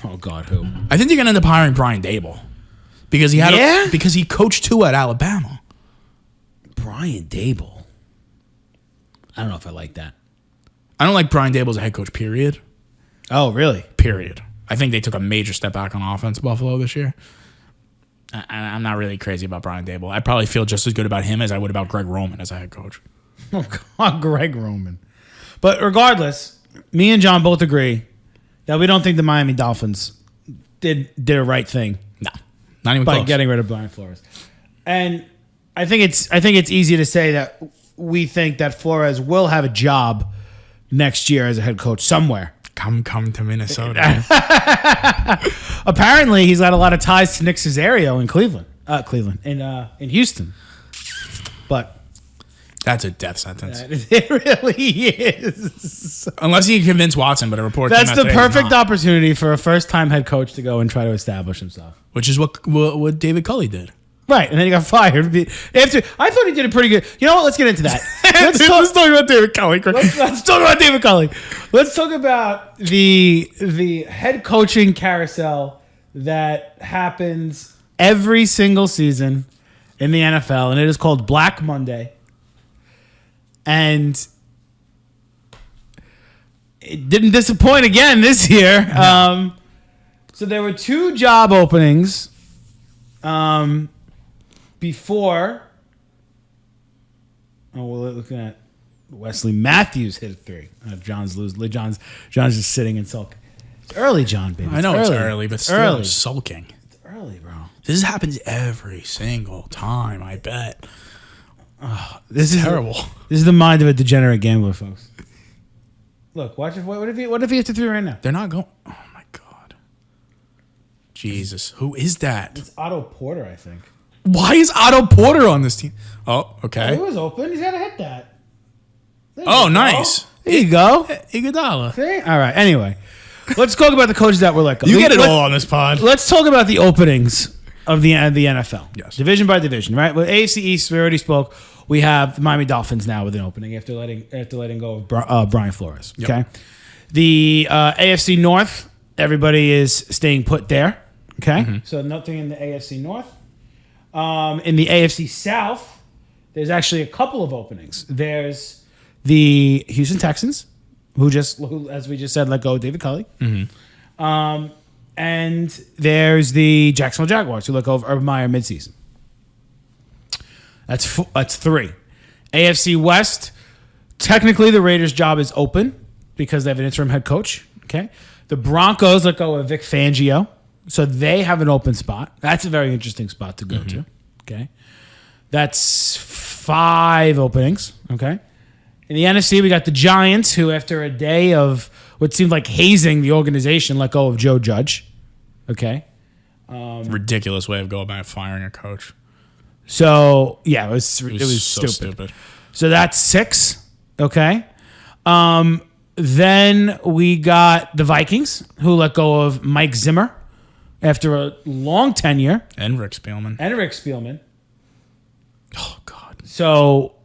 Oh God, who? I think they're going to end up hiring Brian Dable because because he coached Tua at Alabama. Brian Dable. I don't know if I like that. I don't like Brian Dable as a head coach. Period. Oh, really? Period. I think they took a major step back on offense, Buffalo, this year. I'm not really crazy about Brian Dable. I probably feel just as good about him as I would about Greg Roman as a head coach. Oh God, Greg Roman. But regardless, me and John both agree that we don't think the Miami Dolphins did a right thing No, not even by close. getting rid of Brian Flores. And I think it's easy to say that we think that Flores will have a job next year as a head coach somewhere. Come to Minnesota. Apparently, he's got a lot of ties to Nick Caesaro in Houston. But That's a death sentence. it really is. Unless he convinced Watson, but a report That's came out the today he's perfect not. opportunity for a first-time head coach to go and try to establish himself. Which is what David Culley did. Right, and then he got fired. After I thought he did a pretty good. You know what? Let's get into that. Let's talk about David Culley. let's talk about David Culley. Let's talk about the head coaching carousel that happens every single season in the NFL, and it is called Black Monday. And it didn't disappoint again this year. So there were 2 job openings before. Oh, we're looking at Wesley Matthews hit a 3. John's just sitting and sulking. It's early, John, baby. I know it's early, but still early. sulking. It's early, bro. This happens every single time, I bet. This is Terrible. This is the mind of a degenerate gambler, folks. Look, watch it. What if he hits a 3 right now? They're not going. Oh, my God. Jesus. Who is that? It's Otto Porter, I think. Why is Otto Porter on this team? Oh, okay. He was open. He's got to hit that. There Oh, you go. nice. There you go. Iguodala. See? All right. Anyway, let's talk about the coaches that were let go. You get it all on this pod. Let's talk about the openings of the NFL. Yes. Division by division, right? With AFC East, we already spoke. We have the Miami Dolphins now with an opening after letting go of Brian Flores. Okay. Yep. The AFC North, everybody is staying put there. Okay. So nothing in the AFC North. In the AFC South, there's actually a couple of openings. There's the Houston Texans, who as we just said, let go of David Culley. And there's the Jacksonville Jaguars, who let go of Urban Meyer midseason. That's 3. AFC West, technically the Raiders' job is open because they have an interim head coach. Okay. The Broncos let go of Vic Fangio, so they have an open spot. That's a very interesting spot to go to. Okay. That's 5 openings. Okay. In the NFC, we got the Giants, who after a day of what seemed like hazing the organization, let go of Joe Judge. Okay. Ridiculous way of going about firing a coach. So, yeah, it was so stupid. So that's 6. Okay. Then we got the Vikings, who let go of Mike Zimmer after a long tenure. And Rick Spielman. Oh, God. So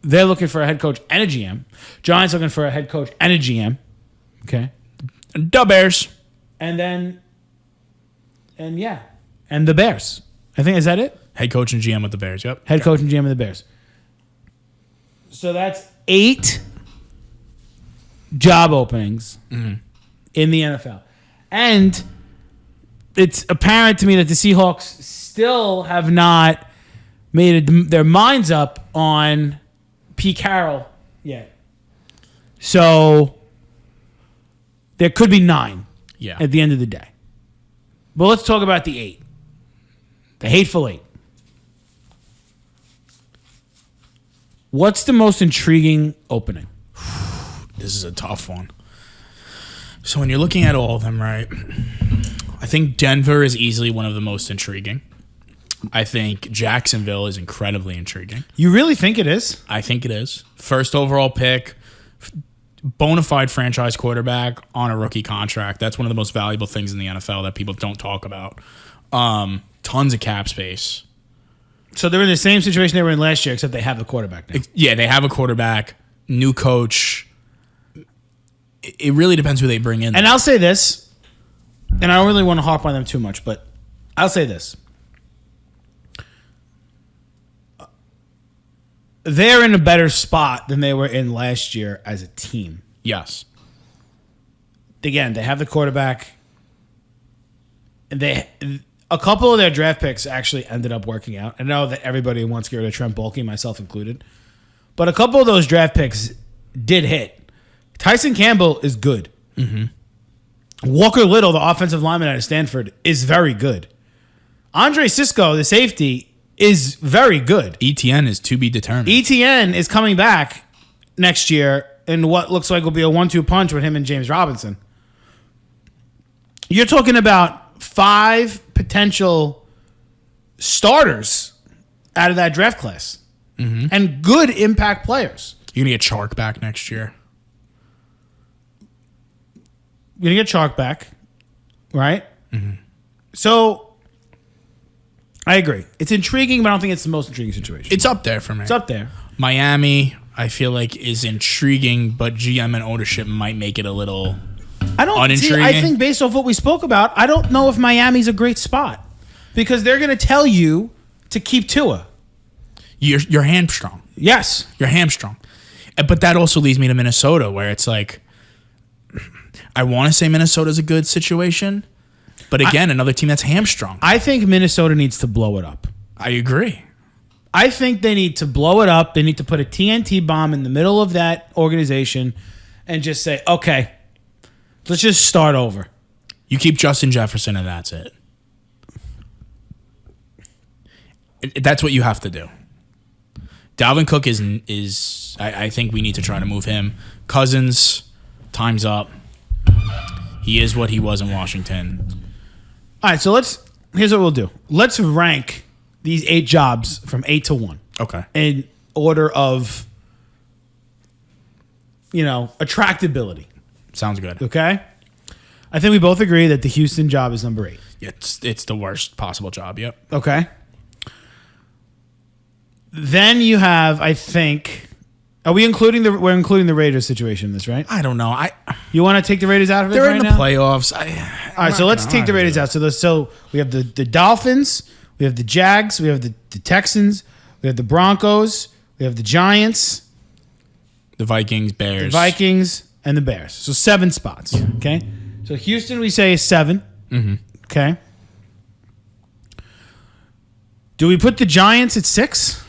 they're looking for a head coach and a GM. Giants looking for a head coach and a GM. Okay. The Bears. And the Bears. I think, is that it? Head coach and GM with the Bears, yep. Head coach and GM of the Bears. So that's 8 job openings in the NFL. And it's apparent to me that the Seahawks still have not made their minds up on Pete Carroll yet. So there could be 9 at the end of the day. But let's talk about the 8. The hateful 8. What's the most intriguing opening? This is a tough one. So when you're looking at all of them, right, I think Denver is easily one of the most intriguing. I think Jacksonville is incredibly intriguing. You really think it is? I think it is. First overall pick, bona fide franchise quarterback on a rookie contract. That's one of the most valuable things in the NFL that people don't talk about. Tons of cap space. So they're in the same situation they were in last year, except they have the quarterback now. Yeah, they have a quarterback, new coach. It really depends who they bring in. And I'll say this, and I don't really want to harp on them too much, but I'll say this. They're in a better spot than they were in last year as a team. Yes. Again, they have the quarterback. A couple of their draft picks actually ended up working out. I know that everybody wants to get rid of Trent Baalke, myself included. But a couple of those draft picks did hit. Tyson Campbell is good. Mm-hmm. Walker Little, the offensive lineman out of Stanford, is very good. Andre Sisco, the safety, is very good. ETN is to be determined. ETN is coming back next year in what looks like will be a 1-2 punch with him and James Robinson. You're talking about 5 potential starters out of that draft class. Mm-hmm. And good impact players. You're going to get Chark back next year. You're going to get Chark back, right? Mm-hmm. So, I agree. It's intriguing, but I don't think it's the most intriguing situation. It's up there for me. It's up there. Miami, I feel like, is intriguing, but GM and ownership might make it a little unintriguing. I think based off what we spoke about, I don't know if Miami's a great spot because they're going to tell you to keep Tua. You're hamstrung. Yes. You're hamstrung. But that also leads me to Minnesota, where it's like, I want to say Minnesota's a good situation, but again, another team that's hamstrung. I think Minnesota needs to blow it up. I agree. I think they need to blow it up. They need to put a TNT bomb in the middle of that organization and just say, okay, let's just start over. You keep Justin Jefferson and that's it. That's what you have to do. Dalvin Cook is I think we need to try to move him. Cousins, time's up. He is what he was in Washington. All right, so here's what we'll do. Let's rank these 8 jobs from 8 to 1. Okay. In order of, attractability. Sounds good. Okay? I think we both agree that the Houston job is number 8. It's the worst possible job, yep. Okay. Then you have, I think, we're including the Raiders situation in this, right? I don't know. You want to take the Raiders out of it They're right in the now? playoffs. All right, so let's take the Raiders out. So we have the Dolphins, we have the Jags, we have the Texans, we have the Broncos, we have the Giants, the Vikings, Bears. And the Bears. So 7 spots, okay? So Houston, we say, is 7. Mm-hmm. Okay. Do we put the Giants at 6?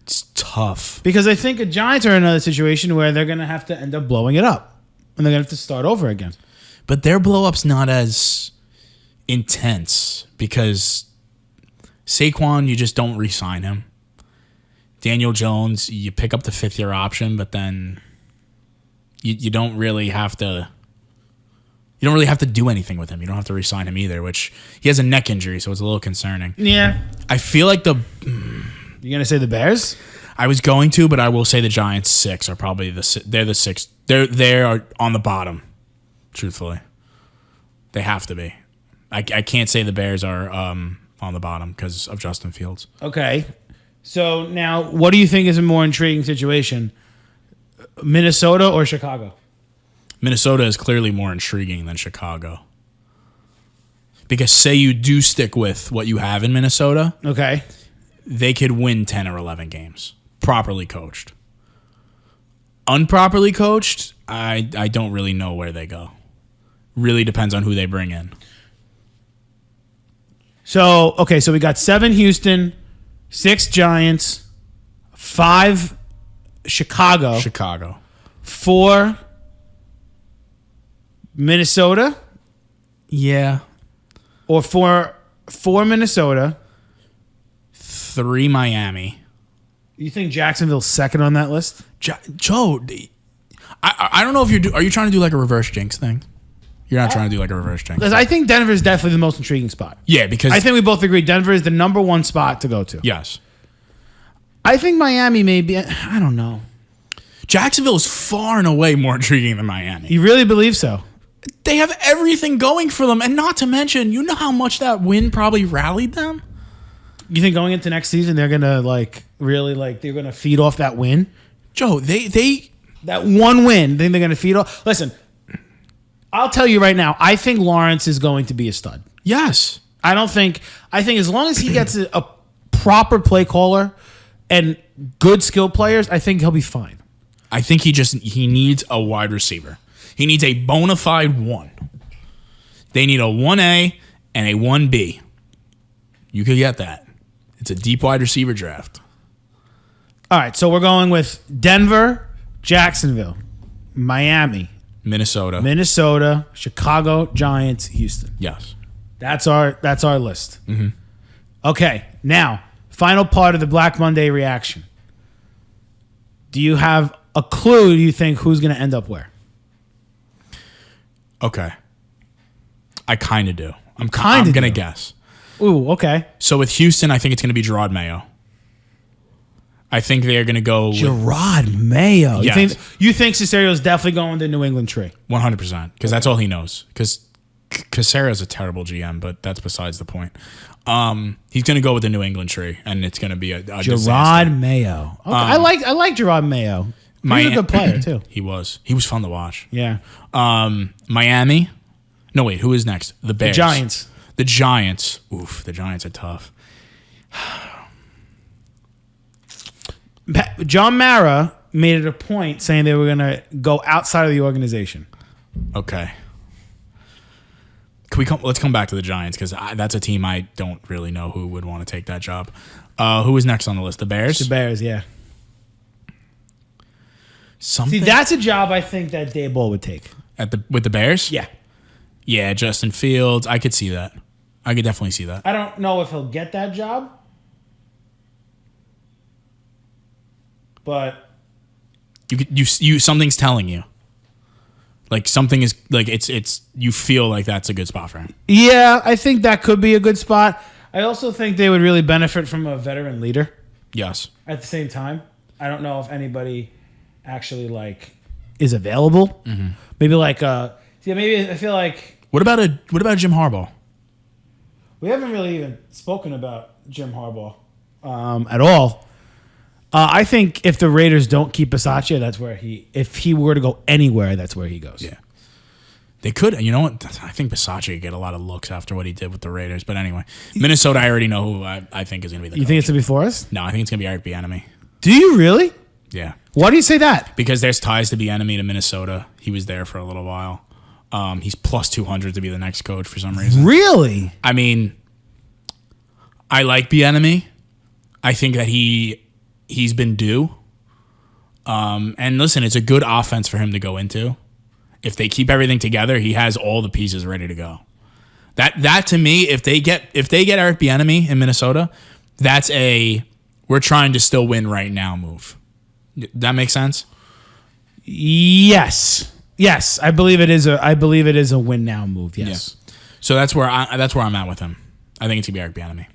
It's tough. Because I think the Giants are in another situation where they're going to have to end up blowing it up. And they're going to have to start over again. But their blow-up's not as intense because Saquon, you just don't re-sign him. Daniel Jones, you pick up the 5th-year option, but then you don't really have to... You don't really have to do anything with him. You don't have to re-sign him either, which he has a neck injury, so it's a little concerning. Yeah. I feel like You're going to say the Bears? I was going to, but I will say the Giants 6 are probably they're the 6th. They are on the bottom, truthfully. They have to be. I can't say the Bears are on the bottom because of Justin Fields. Okay. So now, what do you think is a more intriguing situation? Minnesota or Chicago? Minnesota is clearly more intriguing than Chicago. Because say you do stick with what you have in Minnesota, Okay. they could win 10 or 11 games. Properly coached. Unproperly coached, I don't really know where they go. Really depends on who they bring in. So we got 7 Houston, 6 Giants, 5 Chicago. 4 Minnesota? Yeah. Or 4 Minnesota? 3 Miami. You think Jacksonville's second on that list? Joe, I don't know if are you trying to do like a reverse jinx thing? You're not trying to do like a reverse jinx. Because I think Denver is definitely the most intriguing spot. Yeah, because I think we both agree Denver is the number 1 spot to go to. Yes. I think Miami may be, I don't know. Jacksonville is far and away more intriguing than Miami. You really believe so? They have everything going for them, and not to mention, you know how much that win probably rallied them? You think going into next season they're gonna they're gonna feed off that win? Joe, they That one win, think they're gonna feed off? Listen, I'll tell you right now, I think Lawrence is going to be a stud. yes. I think as long as he gets a proper play caller and good skill players, I think he'll be fine. I think he needs a wide receiver. He needs a bona fide one. They need a 1A and a 1B. You could get that. It's a deep wide receiver draft. All right, so we're going with Denver, Jacksonville, Miami, Minnesota. Chicago, Giants, Houston. Yes. That's our list. Mm-hmm. Okay, now final part of the Black Monday reaction. Do you have a clue? Do you think who's going to end up where? Okay. I kind of do. I'm going to guess. Ooh, okay. So with Houston, I think it's going to be Gerard Mayo. I think they're going to go with Gerard Mayo. Yes. You think Cesareo's definitely going the New England tree? 100%, because that's all he knows. Because Casare's a terrible GM, but that's besides the point. He's going to go with the New England tree, and it's going to be a Gerard disaster. Mayo. Okay. I like Gerard Mayo. He's a good player too. He was fun to watch. Yeah. Miami. No, wait. Who is next? The Bears. The Giants. Oof, the Giants are tough. John Mara made it a point saying they were going to go outside of the organization. Okay. Let's come back to the Giants, because that's a team I don't really know who would want to take that job. Who is next on the list? The Bears? The Bears, yeah. Something? See, that's a job I think that Debo would take. With the Bears? Yeah. Yeah, Justin Fields. I could see that. I could definitely see that. I don't know if he'll get that job, but You something's telling you. Like something is like it's you feel like that's a good spot for him. yeah, I think that could be a good spot. I also think they would really benefit from a veteran leader. Yes. At the same time, I don't know if anybody actually is available. Mm-hmm. Maybe maybe I feel like What about Jim Harbaugh? we haven't really even spoken about Jim Harbaugh at all. I think if the Raiders don't keep Bisaccia, that's where if he were to go anywhere, that's where he goes. Yeah. They could. You know what? I think Bisaccia could get a lot of looks after what he did with the Raiders. But anyway, Minnesota, I already know who I think is going to be the coach. You think it's going to be Forrest? No, I think it's going to be Eric Bieniemy. Do you really? Yeah. Why do you say that? Because there's ties to Bieniemy to Minnesota. He was there for a little while. He's plus 200 to be the next coach for some reason. Really? I mean, I like Bieniemy. I think that he's been due. And listen, it's a good offense for him to go into. If they keep everything together, he has all the pieces ready to go. That to me, if they get Eric Bieniemy in Minnesota, that's we're trying to still win right now move. That makes sense? Yes. Yes, I believe it is a win now move. Yes. Yeah. So that's where I'm at with him. I think it's gonna be Eric Bieniemy.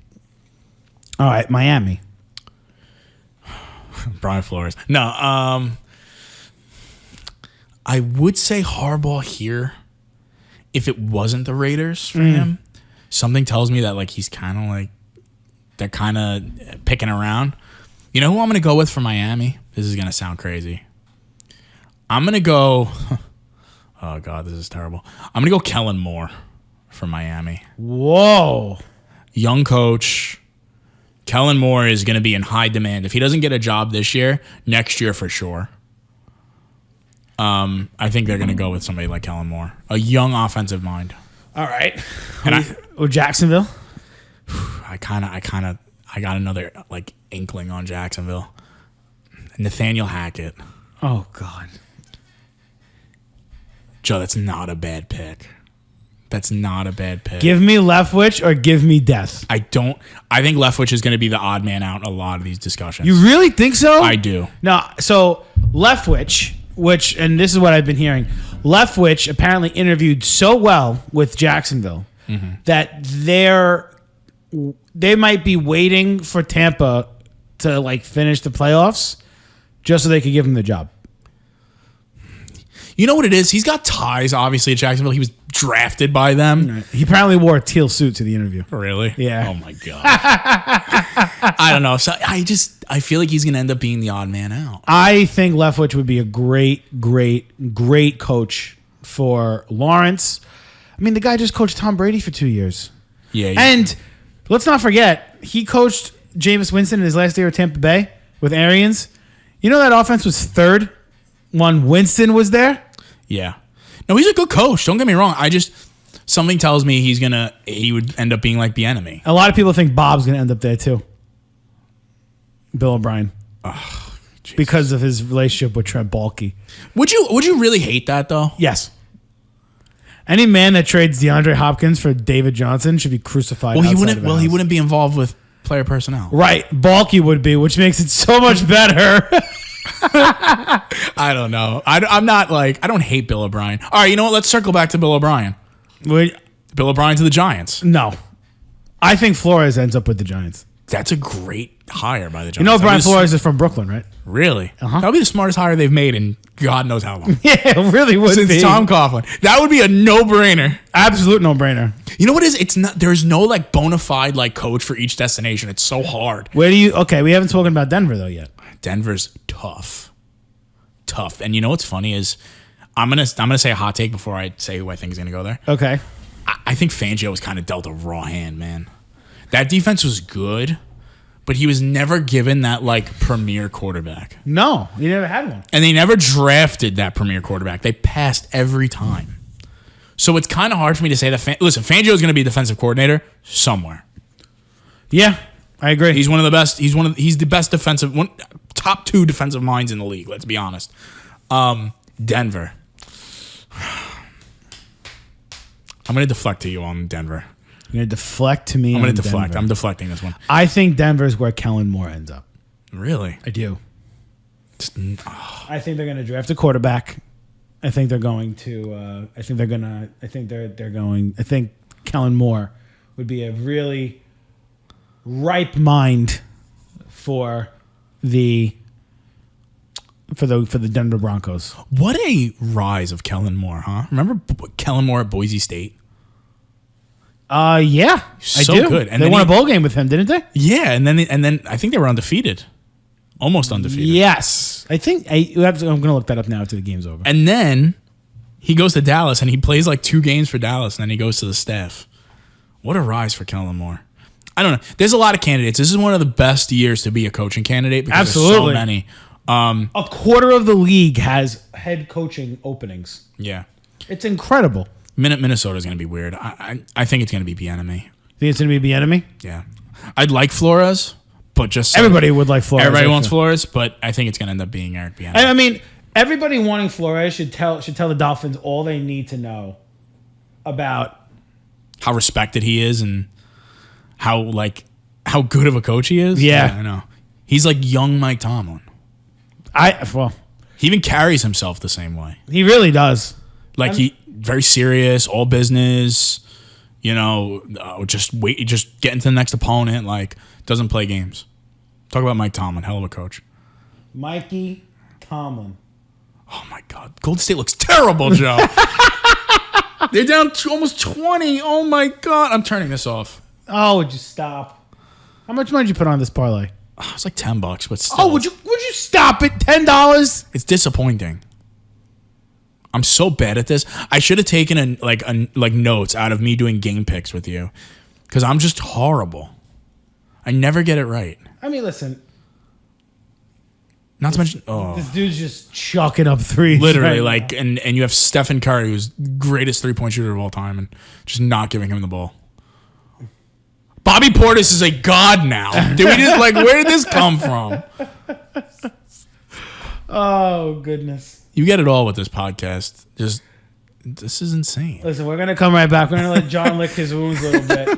All right, Miami. Brian Flores. No, I would say Harbaugh here if it wasn't the Raiders for him. Something tells me that he's kind of they're kind of picking around. You know who I'm going to go with for Miami? This is going to sound crazy. I'm going to go oh God, this is terrible. I'm going to go Kellen Moore for Miami. Whoa. Young coach. Kellen Moore is going to be in high demand. If he doesn't get a job this year, next year for sure. I think they're going to go with somebody like Kellen Moore, a young offensive mind. All right. And Jacksonville? I got another inkling on Jacksonville. Nathaniel Hackett. Oh God. Joe, that's not a bad pick. That's not a bad pick. Give me Leftwich or give me death. I think Leftwich is going to be the odd man out in a lot of these discussions. You really think so? I do. No, so Leftwich, and this is what I've been hearing, Leftwich apparently interviewed so well with Jacksonville that they might be waiting for Tampa to finish the playoffs just so they could give him the job. You know what it is? He's got ties, obviously, at Jacksonville. He was drafted by them. He apparently wore a teal suit to the interview. Really? Yeah. Oh, my God. I don't know. So I feel like he's going to end up being the odd man out. I think Leftwich would be a great coach for Lawrence. I mean, the guy just coached Tom Brady for 2 years. Yeah. And let's not forget, he coached Jameis Winston in his last year at Tampa Bay with Arians. You know that offense was third when Winston was there? Yeah. No, he's a good coach. Don't get me wrong. Something tells me he would end up being like the enemy. A lot of people think Bob's going to end up there too. Bill O'Brien. Oh, because of his relationship with Trent Baalke. Would you really hate that though? Yes. Any man that trades DeAndre Hopkins for David Johnson should be crucified. Well, he wouldn't be involved with player personnel. Right. Baalke would be, which makes it so much better. I don't know. I'm not like, I don't hate Bill O'Brien. All right, you know what? Let's circle back to Bill O'Brien. Bill O'Brien to the Giants. No. I think Flores ends up with the Giants. That's a great hire by the Giants. You know Brian Flores is from Brooklyn, right? Really? Uh-huh. That would be the smartest hire they've made in God knows how long. Yeah, it really would Since be. Tom Coughlin. That would be a no-brainer. Absolute no-brainer. You know what it is? It's not. There's no like bona fide like coach for each destination. It's so hard. Okay, we haven't spoken about Denver though yet. Denver's tough. And you know what's funny is I'm gonna say a hot take before I say who I think is gonna go there. Okay. I think Fangio was kind of dealt a raw hand, man. That defense was good, but he was never given that like premier quarterback. No, he never had one. And they never drafted that premier quarterback. They passed every time. So it's kind of hard for me to say that. Listen, Fangio is going to be a defensive coordinator somewhere. Yeah, I agree. He's one of the best. He's the best top 2 defensive minds in the league. Let's be honest. Denver. I'm going to deflect to you on Denver. You're going to deflect to me. I'm going to deflect. I'm deflecting this one. I think Denver's where Kellen Moore ends up. Really? I do. I think they're going to draft a quarterback. I think they're going to. I think Kellen Moore would be a really ripe mind for the Denver Broncos. What a rise of Kellen Moore, huh? Remember Kellen Moore at Boise State? Yeah, so I do. Good. And they won a bowl game with him, didn't they? Yeah, and then I think they were undefeated, almost undefeated. Yes, I think I'm going to look that up now after the game's over. And then he goes to Dallas and he plays like 2 games for Dallas, and then he goes to the staff. What a rise for Kellen Moore! I don't know. There's a lot of candidates. This is one of the best years to be a coaching candidate because Absolutely. there's so many. A quarter of the league has head coaching openings. Yeah, It's incredible. Minnesota's going to be weird. I think it's going to be Bieniemy. Think it's going to be Bieniemy? Yeah, I'd like Flores, but just Everybody would like Flores. everybody wants Flores, but I think it's going to end up being Eric Bieniemy. I mean, everybody wanting Flores should tell the Dolphins all they need to know about how respected he is and how good of a coach he is. Yeah. I know. He's like young Mike Tomlin. He even carries himself the same way. He really does. Like he very serious, all business, just getting to the next opponent, like doesn't play games. Talk about Mike Tomlin, hell of a coach. Mikey Tomlin. Oh my God. Golden State looks terrible, Joe. They're down to almost 20. Oh my God. I'm turning this off. Oh, would you stop? How much money did you put on this parlay? It's like $10, but still. Oh, would you stop it? $10? It's disappointing. I'm so bad at this. I should have taken notes out of me doing game picks with you, because I'm just horrible. I never get it right. I mean, listen. Not to mention, This dude's just chucking up threes. literally, right now. and you have Stephen Curry, who's greatest 3-point shooter of all time, and just not giving him the ball. Bobby Portis is a god now. Where did this come from? Oh, goodness. You get it all with this podcast. This is insane. Listen, we're going to come right back. We're going to let John lick his wounds a little bit.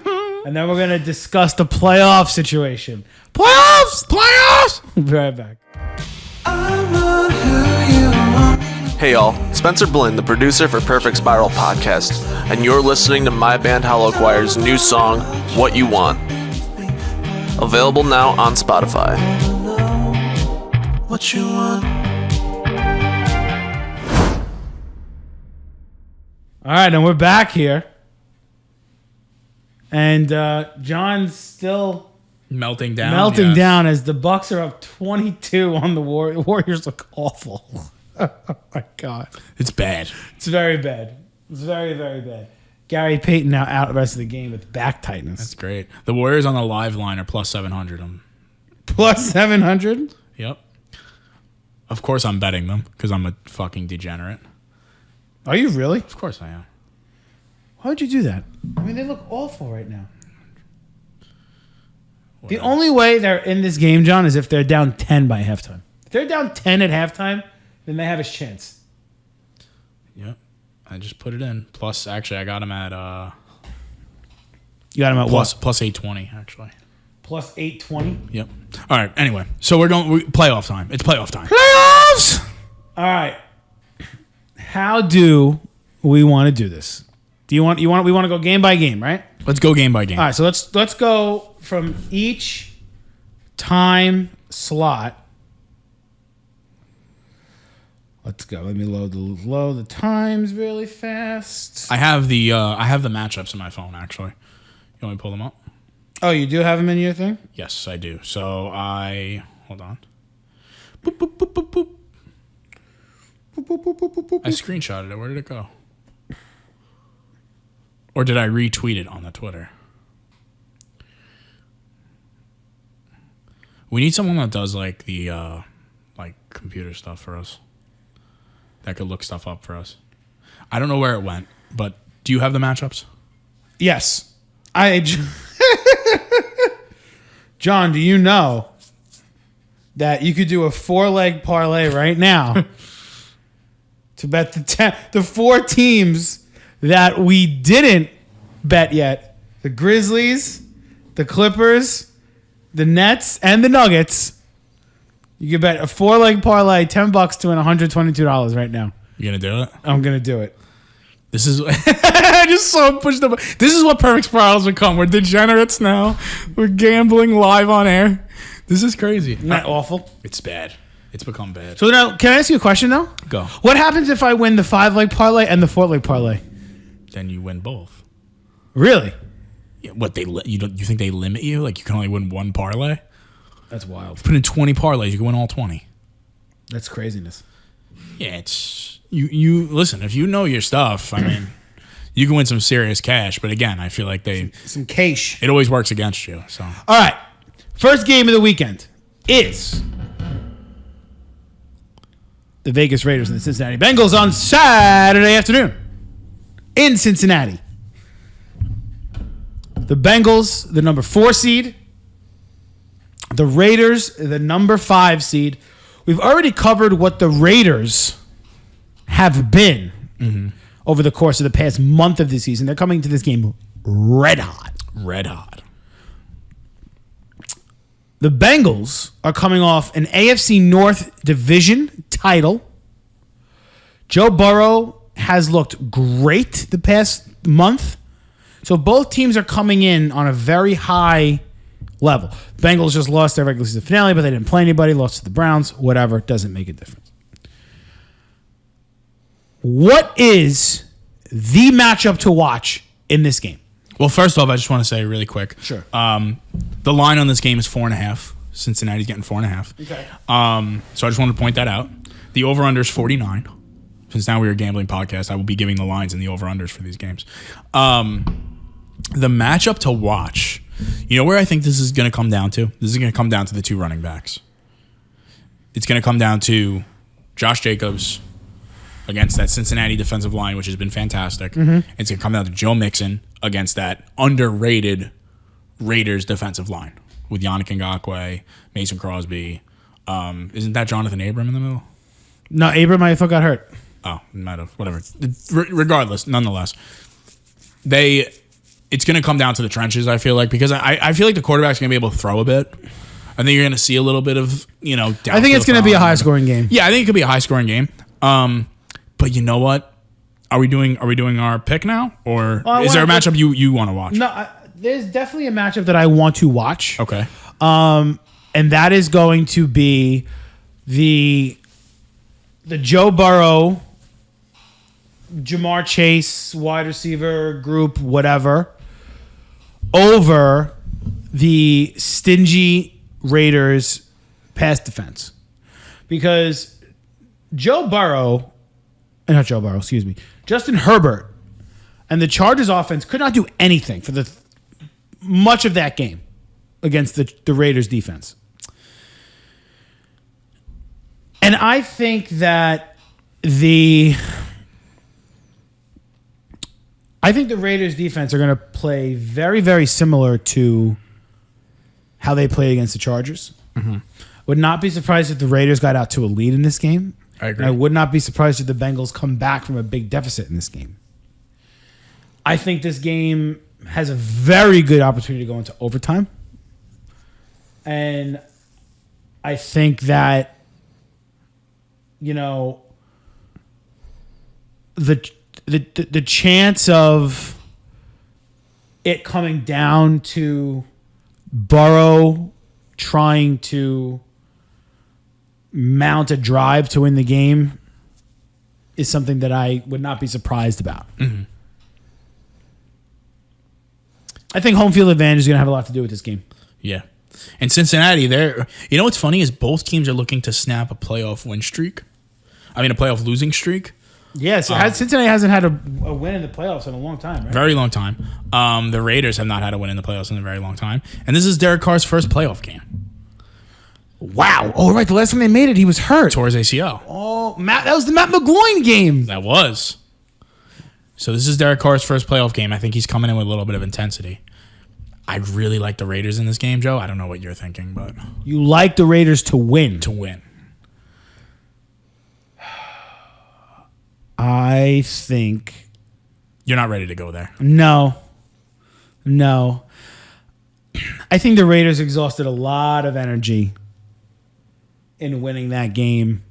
And then we're going to discuss the playoff situation. Playoffs! We'll be right back. Hey y'all, Spencer Blinn, the producer for Perfect Spiral Podcast, and you're listening to my band Hollow Choir's new song, What You Want. Available now on Spotify. What you want? All right, and we're back here. And John's still melting down as the Bucks are up 22 on the Warriors. Warriors look awful. Oh, my God. It's bad. It's very bad. It's very, very bad. Gary Payton now out the rest of the game with back tightness. That's great. The Warriors on the live line are plus 700. Plus 700? Yep. Of course I'm betting them because I'm a fucking degenerate. Are you really? Of course I am. Why would you do that? I mean, they look awful right now. Whatever. The only way they're in this game, John, is if they're down 10 by halftime. If they're down 10 at halftime, then they have a chance. Yep. I just put it in. Plus, actually, I got them at... You got them at plus, what? plus 820, actually. Plus 820? Yep. All right, anyway. So we're going... playoff time. It's playoff time. Playoffs! All right. How do we want to do this? We want to go game by game, right? Let's go game by game. All right, so let's go from each time slot. Let's go. Let me load the times really fast. I have the matchups in my phone, actually. You want me to pull them up? Oh, you do have them in your thing? Yes, I do. So hold on. Boop, boop, boop, boop, boop. I screenshotted it. Where did it go? Or did I retweet it on the Twitter? We need someone that does like the computer stuff for us. That could look stuff up for us. I don't know where it went, but do you have the matchups? Yes. John, do you know that you could do a 4-leg parlay right now to bet the 4 teams that we didn't bet yet? The Grizzlies, the Clippers, the Nets, and the Nuggets. You can bet a 4-leg parlay, $10 to win $122 right now. You gonna do it? I'm gonna do it. This is I just saw him push the. This is what Perfect Spirals become. We're degenerates now. We're gambling live on air. This is crazy. Isn't that awful? It's bad. It's become bad. So now, can I ask you a question though? Go. What happens if I win the 5-leg parlay and the 4-leg parlay? Then you win both. Really? Yeah, what you think they limit you? Like you can only win one parlay? That's wild. Put in 20 parlays, you can win all 20. That's craziness. Yeah, it's you listen, if you know your stuff, I mean, you can win some serious cash, but again, I feel like some cash. It always works against you. So all right. First game of the weekend is the Vegas Raiders and the Cincinnati Bengals on Saturday afternoon in Cincinnati. The Bengals, the number 4 seed. The Raiders, the number 5 seed. We've already covered what the Raiders have been over the course of the past month of the season. They're coming to this game red hot. Red hot. The Bengals are coming off an AFC North division title. Joe Burrow has looked great the past month. So both teams are coming in on a very high level. Bengals just lost their regular season finale, but they didn't play anybody, lost to the Browns, whatever, doesn't make a difference. What is the matchup to watch in this game? Well, first off, I just want to say really quick. Sure. The line on this game is 4.5. Cincinnati's getting 4.5. Okay. So I just wanted to point that out. The over-under is 49. Since now we are a gambling podcast, I will be giving the lines and the over-unders for these games. The matchup to watch, you know where I think this is going to come down to? This is going to come down to the 2 running backs. It's going to come down to Josh Jacobs against that Cincinnati defensive line, which has been fantastic. Mm-hmm. It's going to come down to Joe Mixon against that underrated Raiders defensive line with Yannick Ngakoue, Mason Crosby. Isn't that Jonathan Abram in the middle? No, Abram, I thought got hurt. Oh, might have. Whatever. Regardless, nonetheless, it's going to come down to the trenches, I feel like, because I feel like the quarterback's going to be able to throw a bit. I think you're going to see a little bit of, I think it's going to be a high-scoring game. Yeah, I think it could be a high-scoring game. But you know what? Are we doing our pick now? Or is there a matchup you want to watch? No, there's definitely a matchup that I want to watch. Okay. And that is going to be the Joe Burrow Jamar Chase, wide receiver group, whatever, over the stingy Raiders pass defense. Because Justin Herbert and the Chargers offense could not do anything for much of that game against the Raiders defense. And I think that the Raiders defense are going to play very, very similar to how they played against the Chargers. Mm-hmm. Would not be surprised if the Raiders got out to a lead in this game. I agree. And I would not be surprised if the Bengals come back from a big deficit in this game. I think this game has a very good opportunity to go into overtime. And I think that, the chance of it coming down to Burrow trying to mount a drive to win the game is something that I would not be surprised about. Mm-hmm. I think home field advantage is going to have a lot to do with this game. Yeah. And Cincinnati, what's funny is both teams are looking to snap a playoff losing streak. Yes, Cincinnati hasn't had a win in the playoffs in a long time, right? Very long time. The Raiders have not had a win in the playoffs in a very long time. And this is Derek Carr's first playoff game. Wow. Oh, right. The last time they made it, he was hurt. Tore his ACL. Oh, that was the Matt McGloin game. That was. So this is Derek Carr's first playoff game. I think he's coming in with a little bit of intensity. I really like the Raiders in this game, Joe. I don't know what you're thinking, but... You like the Raiders to win? To win. I think... You're not ready to go there. No. I think the Raiders exhausted a lot of energy in winning that game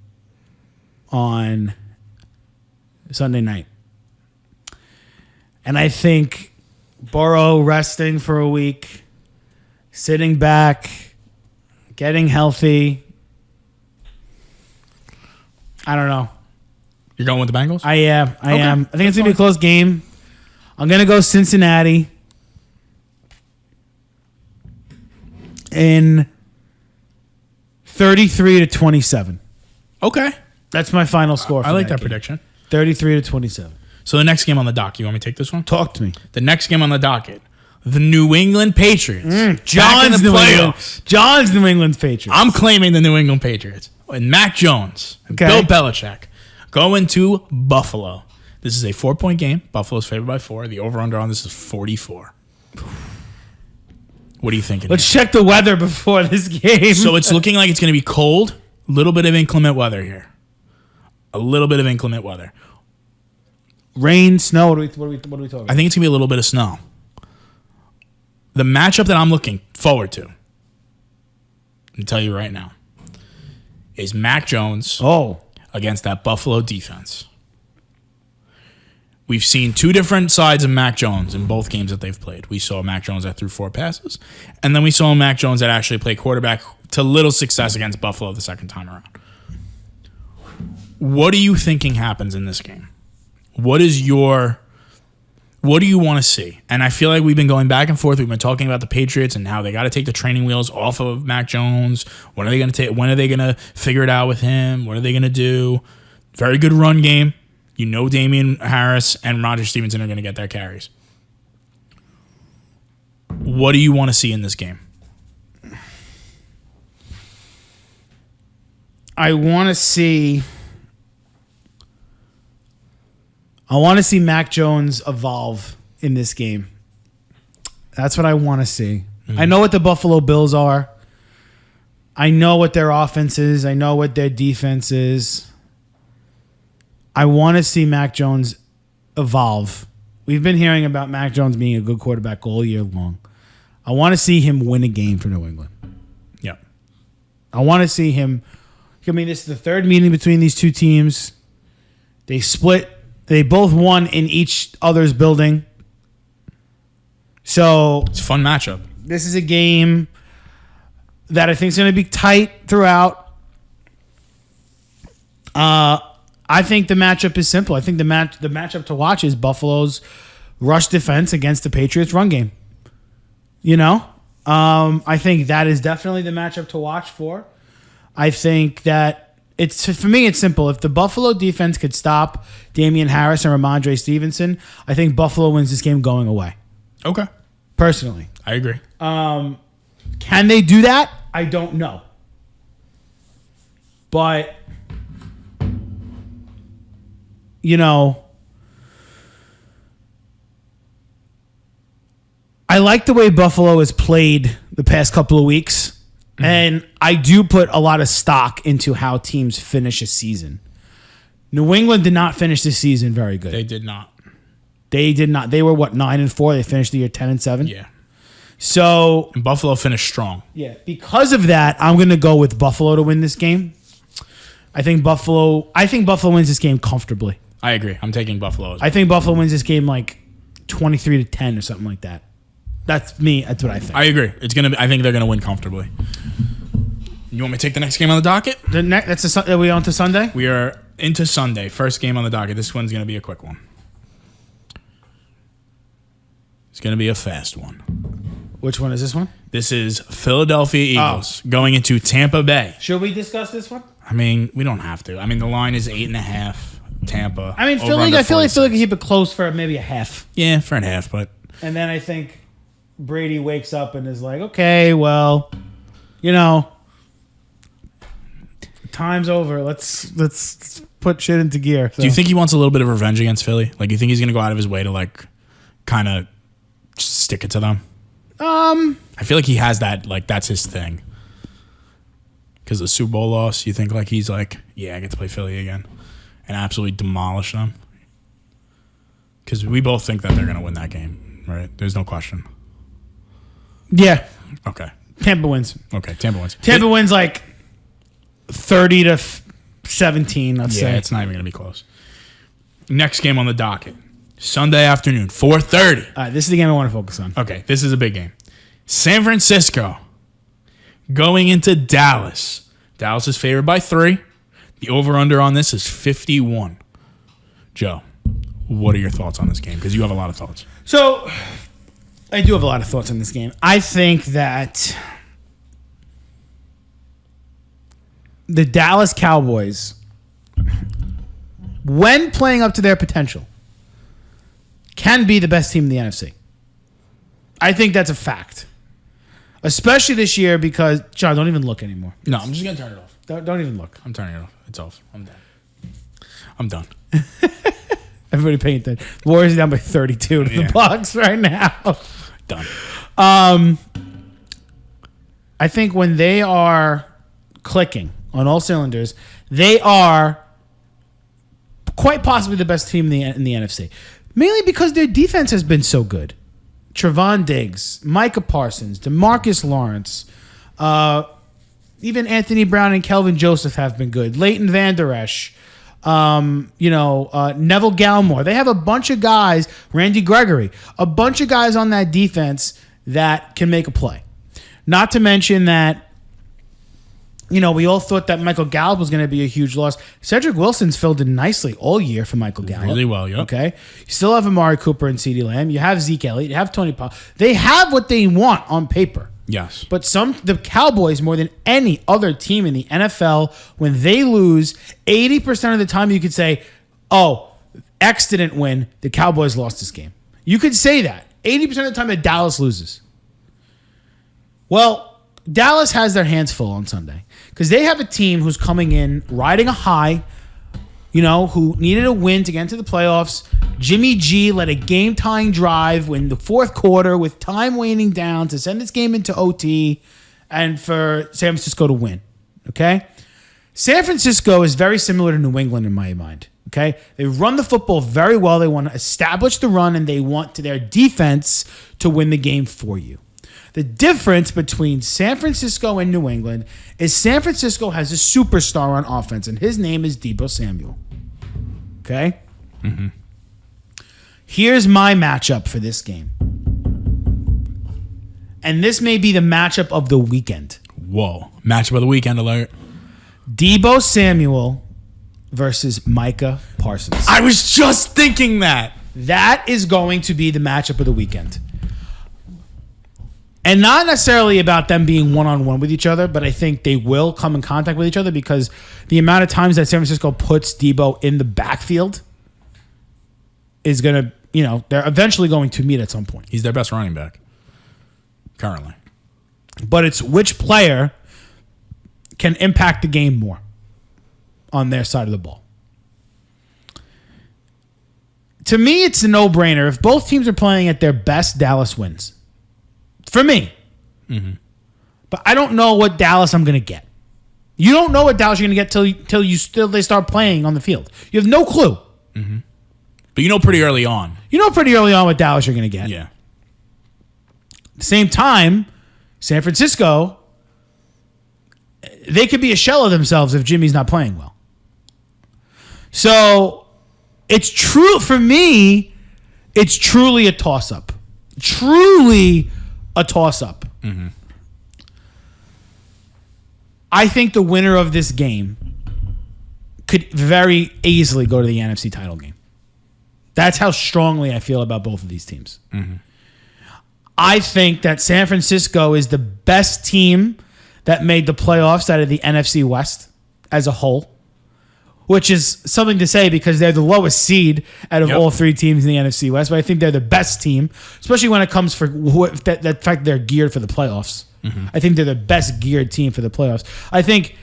on Sunday night. And I think Burrow resting for a week, sitting back, getting healthy. I don't know. You're going with the Bengals? I am. I think it's going to be a close game. I'm going to go Cincinnati in 33-27. Okay. That's my final score. I like that prediction. 33-27. So the next game on the docket, you want me to take this one? Talk to me. The next game on the docket, the New England Patriots. John's New England Patriots. I'm claiming the New England Patriots. And Mac Jones, and Bill Belichick, going to Buffalo. This is a 4-point game. Buffalo's favored by 4. The over-under on this is 44. What are you thinking? Let's check the weather before this game. So it's looking like it's going to be cold. A little bit of inclement weather here. Rain, snow. What are we talking about? I think it's going to be a little bit of snow. The matchup that I'm looking forward to, I'll tell you right now, is Mac Jones against that Buffalo defense. We've seen two different sides of Mac Jones in both games that they've played. We saw Mac Jones that threw 4 passes, and then we saw Mac Jones that actually played quarterback to little success against Buffalo the second time around. What are you thinking happens in this game? What do you want to see? And I feel like we've been going back and forth. We've been talking about the Patriots and how they got to take the training wheels off of Mac Jones. When are they going to take? When are they going to figure it out with him? What are they going to do? Very good run game. Damian Harris and Rodgers Stevenson are going to get their carries. What do you want to see in this game? I want to see Mac Jones evolve in this game. That's what I want to see. I know what the Buffalo Bills are. I know what their offense is. I know what their defense is. I want to see Mac Jones evolve. We've been hearing about Mac Jones being a good quarterback all year long. I want to see him win a game for New England. Yeah. I want to see him. I mean, this is the third meeting between these two teams. They split. They both won in each other's building. So it's a fun matchup. This is a game that I think is going to be tight throughout. I think the matchup is simple. I think the matchup to watch is Buffalo's rush defense against the Patriots run game. I think that is definitely the matchup to watch for. I think that for me, it's simple. If the Buffalo defense could stop Damian Harris and Ramondre Stevenson, I think Buffalo wins this game going away. Okay. Personally. I agree. Can they do that? I don't know. But, I like the way Buffalo has played the past couple of weeks. Mm-hmm. And I do put a lot of stock into how teams finish a season. New England did not finish the season very good. They did not. They did not. They were, 9-4? They finished the year 10-7? Yeah. So. And Buffalo finished strong. Yeah. Because of that, I'm going to go with Buffalo to win this game. I think Buffalo wins this game comfortably. I agree. I'm taking Buffalo as well. I think Buffalo wins this game like 23-10 or something like that. That's me. That's what I think. I agree. I think they're gonna win comfortably. You want me to take the next game on the docket? Are we on to Sunday? We are into Sunday. First game on the docket. This one's gonna be a quick one. It's gonna be a fast one. Which one is this one? This is Philadelphia Eagles going into Tampa Bay. Should we discuss this one? I mean, we don't have to. I mean, the line is 8.5. Tampa. I mean, Philly. I feel like Philly can keep it close for maybe a half. Yeah, for a half, but. And then I think Brady wakes up and is like, okay, well, time's over. Let's put shit into gear. So. Do you think he wants a little bit of revenge against Philly? Like, you think he's going to go out of his way to, kind of stick it to them? I feel like he has that, that's his thing. Because the Super Bowl loss, you think, he's like, yeah, I get to play Philly again. And absolutely demolish them. Because we both think that they're going to win that game, right? There's no question. Yeah. Okay. Tampa wins. Okay, Tampa wins. Tampa wins 30-17, let's say. Yeah, it's not even going to be close. Next game on the docket. Sunday afternoon, 4:30. All right, this is the game I want to focus on. Okay, this is a big game. San Francisco going into Dallas. Dallas is favored by 3. The over-under on this is 51. Joe, what are your thoughts on this game? Because you have a lot of thoughts. So, I do have a lot of thoughts on this game. I think that the Dallas Cowboys, when playing up to their potential, can be the best team in the NFC. I think that's a fact. Especially this year because, John, don't even look anymore. No, I'm just going to turn it off. Don't even look. I'm turning it off. It's off. I'm done. Everybody paying attention. The Warriors are down by 32 to the Bucks right now. Done. I think when they are clicking on all cylinders, they are quite possibly the best team in the NFC. Mainly because their defense has been so good. Trevon Diggs, Micah Parsons, DeMarcus Lawrence, even Anthony Brown and Kelvin Joseph have been good. Leighton Vander Esch, Neville Gallimore. They have a bunch of guys, Randy Gregory, a bunch of guys on that defense that can make a play. Not to mention that, we all thought that Michael Gallup was going to be a huge loss. Cedric Wilson's filled in nicely all year for Michael Gallup. Really well, yeah. Okay. You still have Amari Cooper and CeeDee Lamb. You have Zeke Elliott. You have Tony Pollard. They have what they want on paper. Yes. But the Cowboys, more than any other team in the NFL, when they lose, 80% of the time you could say, oh, X didn't win. The Cowboys lost this game. You could say that. 80% of the time that Dallas loses. Well, Dallas has their hands full on Sunday because they have a team who's coming in riding a high, who needed a win to get into the playoffs. Jimmy G led a game-tying drive in the fourth quarter with time waning down to send this game into OT and for San Francisco to win. Okay? San Francisco is very similar to New England in my mind. Okay? They run the football very well. They want to establish the run, and they want their defense to win the game for you. The difference between San Francisco and New England is San Francisco has a superstar on offense, and his name is Debo Samuel. Okay? Mm-hmm. Here's my matchup for this game. And this may be the matchup of the weekend. Whoa. Matchup of the weekend alert. Debo Samuel versus Micah Parsons. I was just thinking that. That is going to be the matchup of the weekend. And not necessarily about them being one-on-one with each other, but I think they will come in contact with each other because the amount of times that San Francisco puts Debo in the backfield is going to, they're eventually going to meet at some point. He's their best running back currently. But it's which player can impact the game more on their side of the ball. To me, it's a no-brainer. If both teams are playing at their best, Dallas wins. For me. Mm-hmm. But I don't know what Dallas I'm going to get. You don't know what Dallas you're going to get till they start playing on the field. You have no clue. Mm-hmm. But you know pretty early on. You know pretty early on what Dallas you're going to get. Yeah. At the same time, San Francisco, they could be a shell of themselves if Jimmy's not playing well. So, it's true for me, it's truly a toss-up. Truly a toss-up. Mm-hmm. I think the winner of this game could very easily go to the NFC title game. That's how strongly I feel about both of these teams. Mm-hmm. I think that San Francisco is the best team that made the playoffs out of the NFC West as a whole, which is something to say because they're the lowest seed out of all three teams in the NFC West. But I think they're the best team, especially when it comes for that fact they're geared for the playoffs. Mm-hmm. I think they're the best geared team for the playoffs. I think,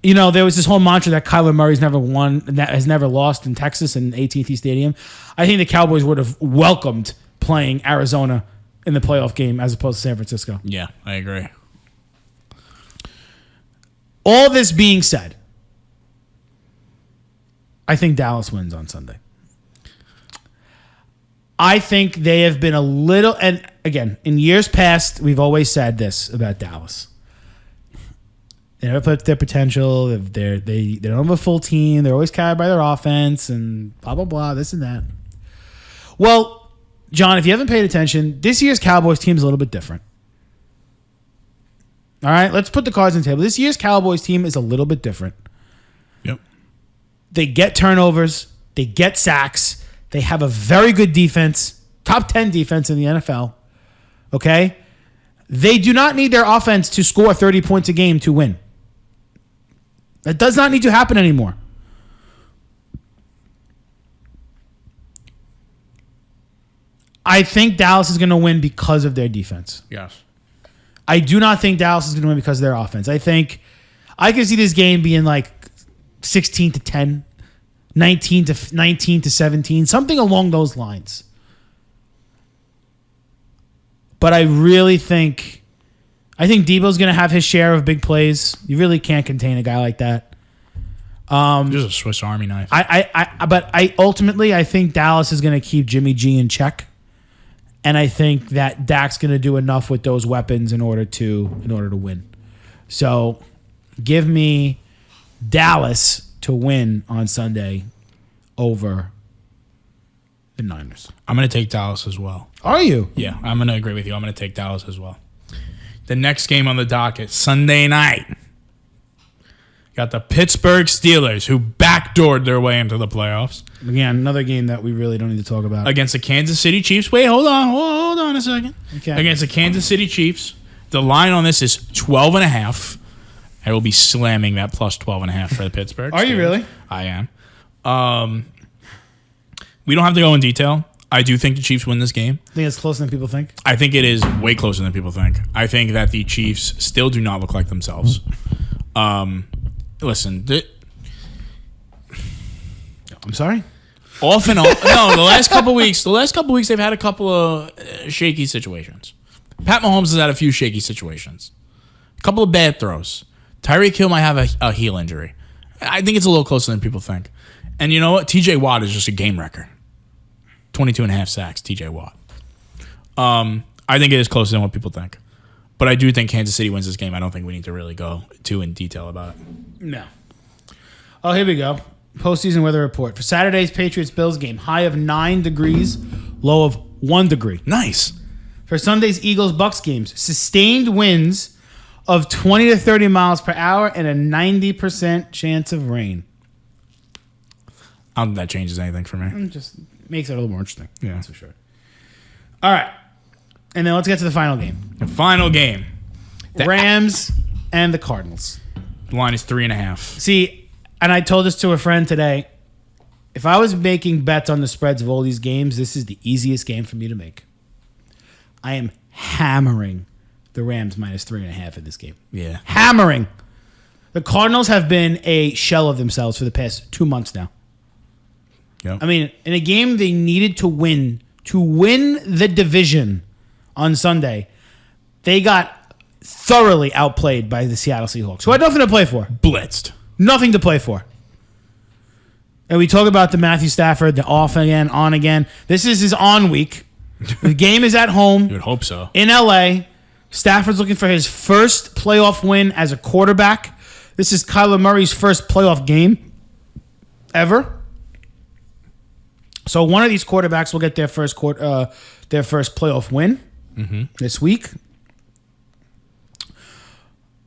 there was this whole mantra that Kyler Murray's never won, that has never lost in Texas and AT&T Stadium. I think the Cowboys would have welcomed playing Arizona in the playoff game as opposed to San Francisco. Yeah, I agree. All this being said, I think Dallas wins on Sunday. I think they have been a little, and again, in years past, we've always said this about Dallas. They never put their potential. They don't have a full team. They're always carried by their offense and blah, blah, blah, this and that. Well, John, if you haven't paid attention, this year's Cowboys team is a little bit different. All right, let's put the cards on the table. This year's Cowboys team is a little bit different. Yep. They get turnovers. They get sacks. They have a very good defense, top 10 defense in the NFL. Okay? They do not need their offense to score 30 points a game to win. That does not need to happen anymore. I think Dallas is going to win because of their defense. Yes. I do not think Dallas is going to win because of their offense. I think I can see this game being like 16-10, 19-17, something along those lines. But I really think Debo's going to have his share of big plays. You really can't contain a guy like that. Just a Swiss Army knife. But ultimately I think Dallas is going to keep Jimmy G in check. And I think that Dak's going to do enough with those weapons in order to win. So, give me Dallas to win on Sunday over the Niners. I'm going to take Dallas as well. Are you? Yeah, I'm going to agree with you. I'm going to take Dallas as well. The next game on the docket, Sunday night. Got the Pittsburgh Steelers, who backdoored their way into the playoffs. Again, another game that we really don't need to talk about. Against the Kansas City Chiefs. Wait, hold on a second. Okay. Against the Kansas City Chiefs. The line on this is 12.5. I will be slamming that plus 12.5 for the Pittsburgh Are you really? I am. We don't have to go in detail. I do think the Chiefs win this game. I think it's closer than people think. I think it is way closer than people think. I think that the Chiefs still do not look like themselves. Listen, I'm sorry? off and on. No, the last couple weeks they've had a couple of shaky situations. Pat Mahomes has had a few shaky situations. A couple of bad throws. Tyreek Hill might have a heel injury. I think it's a little closer than people think. And you know what? TJ Watt is just a game wrecker. 22.5 sacks, TJ Watt. I think it is closer than what people think. But I do think Kansas City wins this game. I don't think we need to really go too in detail about it. No. Oh, here we go. Postseason weather report. For Saturday's Patriots-Bills game, high of 9 degrees, low of 1 degree. Nice. For Sunday's Eagles-Bucks games, sustained winds of 20 to 30 miles per hour and a 90% chance of rain. I don't think that changes anything for me. It just makes it a little more interesting. Yeah. That's for sure. All right. And then let's get to the final game. The final game. Rams and the Cardinals. The line is 3.5. See, and I told this to a friend today. If I was making bets on the spreads of all these games, this is the easiest game for me to make. I am hammering the Rams minus 3.5 in this game. Yeah. Hammering. The Cardinals have been a shell of themselves for the past 2 months now. Yep. I mean, in a game they needed to win the division on Sunday, they got thoroughly outplayed by the Seattle Seahawks, who had nothing to play for. Blitzed. Nothing to play for. And we talk about the Matthew Stafford, the off again, on again. This is his on week. The game is at home. You would hope so. In L.A. Stafford's looking for his first playoff win as a quarterback. This is Kyler Murray's first playoff game ever. So one of these quarterbacks will get their first playoff win this week.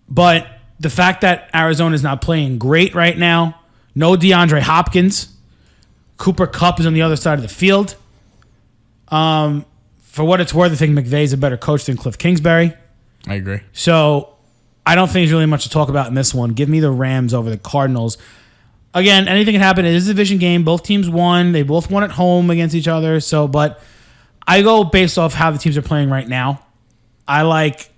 But the fact that Arizona is not playing great right now, no DeAndre Hopkins, Cooper Kupp is on the other side of the field. For what it's worth, I think McVay's a better coach than Cliff Kingsbury. I agree. So I don't think there's really much to talk about in this one. Give me the Rams over the Cardinals. Again, anything can happen. It is a division game. Both teams won. They both won at home against each other. So, but I go based off how the teams are playing right now. I like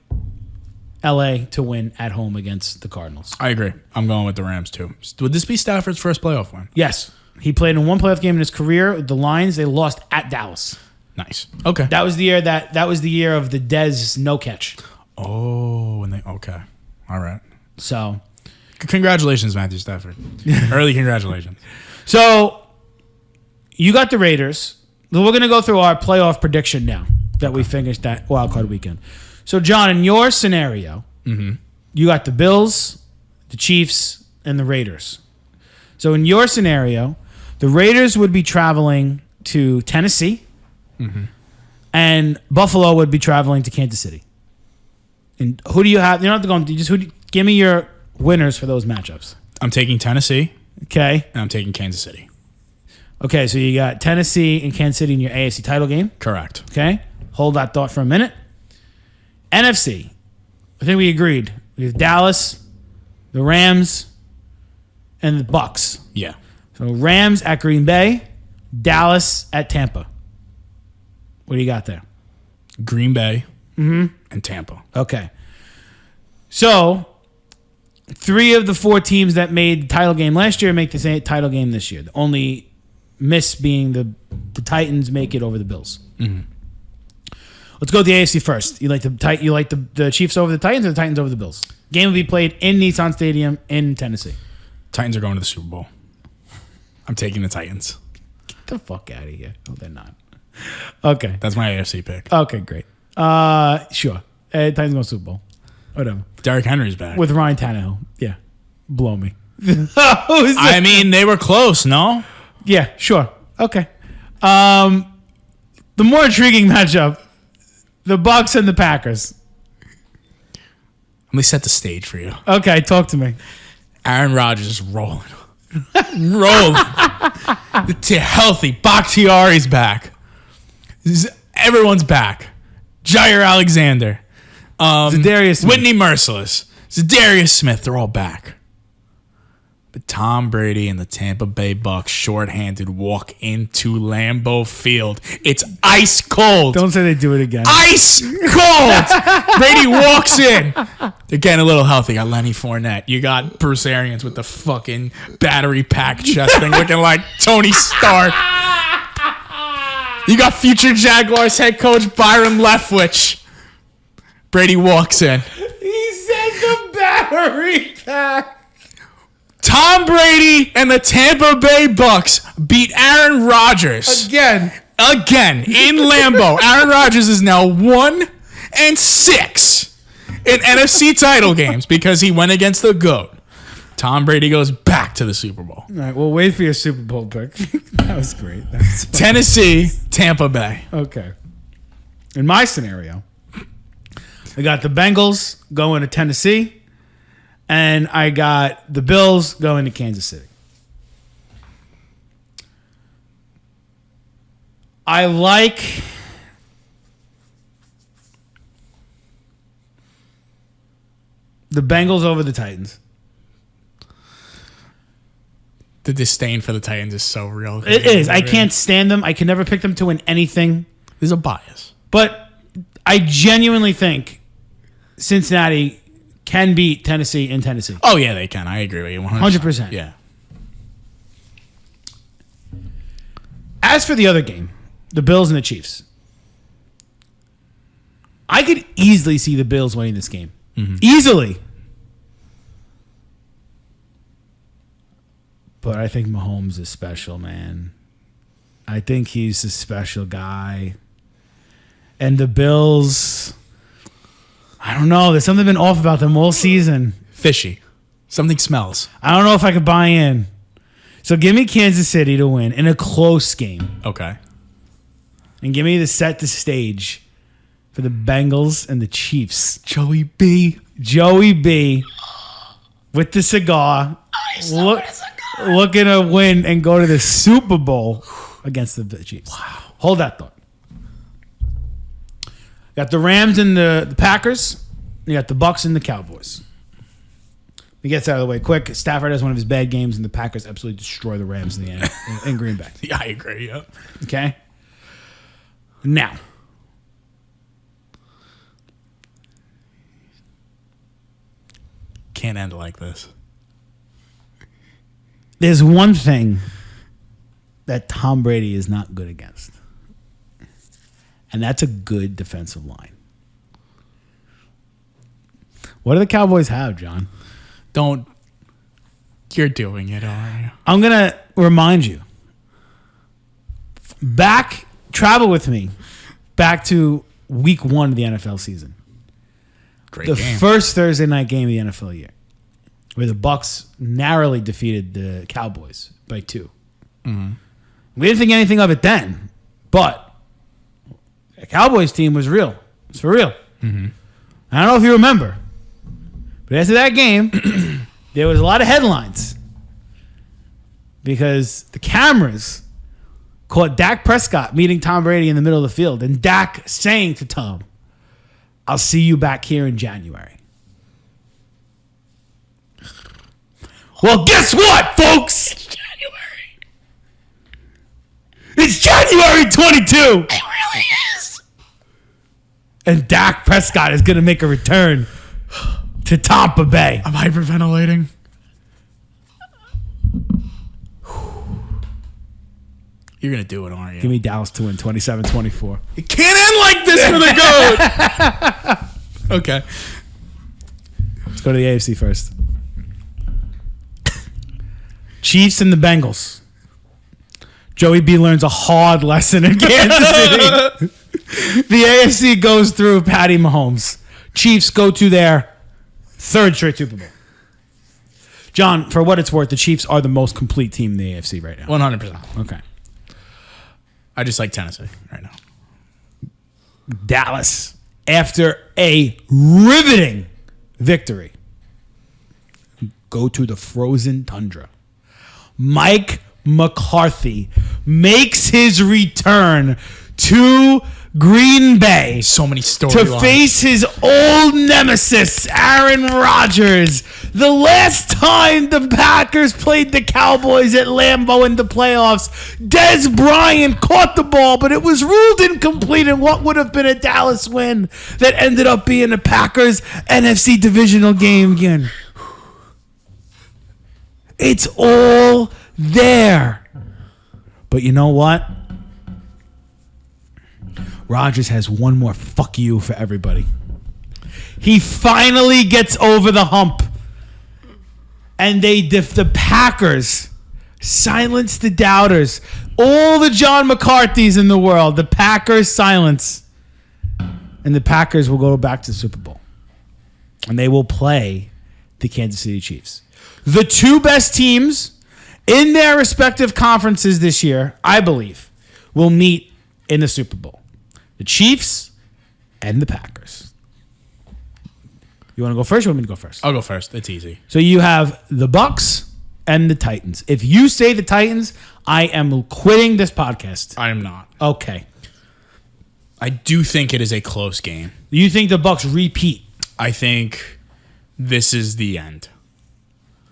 LA to win at home against the Cardinals. I agree. I'm going with the Rams, too. Would this be Stafford's first playoff win? Yes. He played in one playoff game in his career. The Lions, they lost at Dallas. Nice. Okay. That was the year that was the year of the Dez no catch. Oh, and okay. All right. So, congratulations, Matthew Stafford. Early congratulations. So, you got the Raiders. We're going to go through our playoff prediction now that we finished that wild card weekend. So, John, in your scenario, you got the Bills, the Chiefs, and the Raiders. So, in your scenario, the Raiders would be traveling to Tennessee, and Buffalo would be traveling to Kansas City. And who do you have? You don't have to go. Give me your winners for those matchups. I'm taking Tennessee. Okay. And I'm taking Kansas City. Okay, so you got Tennessee and Kansas City in your AFC title game. Correct. Okay. Hold that thought for a minute. NFC. I think we agreed. We have Dallas, the Rams, and the Bucks. Yeah. So Rams at Green Bay, Dallas at Tampa. What do you got there? Green Bay and Tampa. Okay. So 3 of the 4 teams that made the title game last year make the same title game this year. The only miss being the Titans make it over the Bills. Let's go with the AFC first. You like the Chiefs over the Titans or the Titans over the Bills? Game will be played in Nissan Stadium in Tennessee. Titans are going to the Super Bowl. I'm taking the Titans. Get the fuck out of here. No, they're not. Okay. That's my AFC pick. Okay, great. Sure. Titans go Super Bowl. Whatever. Derrick Henry's back. With Ryan Tannehill. Yeah. Blow me. I mean, they were close, no? Yeah, sure. Okay. The more intriguing matchup, the Bucks and the Packers. Let me set the stage for you. Okay, talk to me. Aaron Rodgers is rolling. Rolling. Healthy. Bakhtiari's back. Everyone's back. Jair Alexander. Zadarius Smith. Whitney Merciless. Zadarius Smith. They're all back. But Tom Brady and the Tampa Bay Bucks shorthanded walk into Lambeau Field. It's ice cold. Don't say they do it again. Ice cold. Brady walks in. They're getting a little healthy. Got Lenny Fournette. You got Bruce Arians with the fucking battery pack chest thing looking like Tony Stark. You got future Jaguars head coach Byron Leftwich. Brady walks in. He said the battery pack. Tom Brady and the Tampa Bay Bucks beat Aaron Rodgers. Again in Lambeau. Aaron Rodgers is now 1-6 in NFC title games because he went against the GOAT. Tom Brady goes back to the Super Bowl. All right, well, wait for your Super Bowl pick. That was great. Tennessee, Tampa Bay. Okay. In my scenario, I got the Bengals going to Tennessee. And I got the Bills going to Kansas City. I like the Bengals over the Titans. The disdain for the Titans is so real. It is. I can't stand them. I can never pick them to win anything. There's a bias. But I genuinely think Cincinnati can beat Tennessee in Tennessee. Oh, yeah, they can. I agree with you 100%. 100%. Yeah. As for the other game, the Bills and the Chiefs, I could easily see the Bills winning this game. Mm-hmm. Easily. But I think Mahomes is special, man. I think he's a special guy. And the Bills, I don't know. There's something been off about them all season. Fishy. Something smells. I don't know if I could buy in. So give me Kansas City to win in a close game. Okay. And give me the set the stage for the Bengals and the Chiefs. Joey B. With the cigar. Looking to win and go to the Super Bowl against the Chiefs. Wow. Hold that thought. Got the Rams and the Packers. You got the Bucks and the Cowboys. He gets out of the way quick. Stafford has one of his bad games, and the Packers absolutely destroy the Rams in the end in Green Bay. Yeah, I agree. Yep. Okay? Now. Can't end like this. There's one thing that Tom Brady is not good against, and that's a good defensive line. What do the Cowboys have, John? You're doing it, are you? I'm going to remind you. Travel with me back to week 1 of the NFL season. Great the game. First Thursday night game of the NFL year, where the Bucks narrowly defeated the Cowboys by 2. Mm-hmm. We didn't think anything of it then, but the Cowboys team was real. It's for real. Mm-hmm. I don't know if you remember, but after that game, there was a lot of headlines because the cameras caught Dak Prescott meeting Tom Brady in the middle of the field, and Dak saying to Tom, "I'll see you back here in January." Well, guess what, folks? It's January. It's January 22. It really is. And Dak Prescott is going to make a return to Tampa Bay. I'm hyperventilating. You're going to do it, aren't you? Give me Dallas to win 27-24. It can't end like this for the GOAT. Okay. Let's go to the AFC first. Chiefs and the Bengals. Joey B learns a hard lesson in Kansas City. The AFC goes through Patty Mahomes. Chiefs go to their 3rd straight Super Bowl. John, for what it's worth, the Chiefs are the most complete team in the AFC right now. 100%. Okay. I just like Tennessee right now. Dallas, after a riveting victory, go to the frozen tundra. Mike McCarthy makes his return to Green Bay So many to storylines. face his old nemesis, Aaron Rodgers. The last time the Packers played the Cowboys at Lambeau in the playoffs, Des Bryant caught the ball, but it was ruled incomplete in what would have been a Dallas win that ended up being a Packers NFC divisional game again. It's all there. But you know what? Rodgers has one more fuck you for everybody. He finally gets over the hump. And the Packers silence the doubters. All the John McCarthys in the world, the Packers silence. And the Packers will go back to the Super Bowl. And they will play the Kansas City Chiefs. The 2 best teams in their respective conferences this year, I believe, will meet in the Super Bowl. The Chiefs and the Packers. You want to go first or you want me to go first? I'll go first. It's easy. So you have the Bucks and the Titans. If you say the Titans, I am quitting this podcast. I am not. Okay. I do think it is a close game. You think the Bucks repeat? I think this is the end.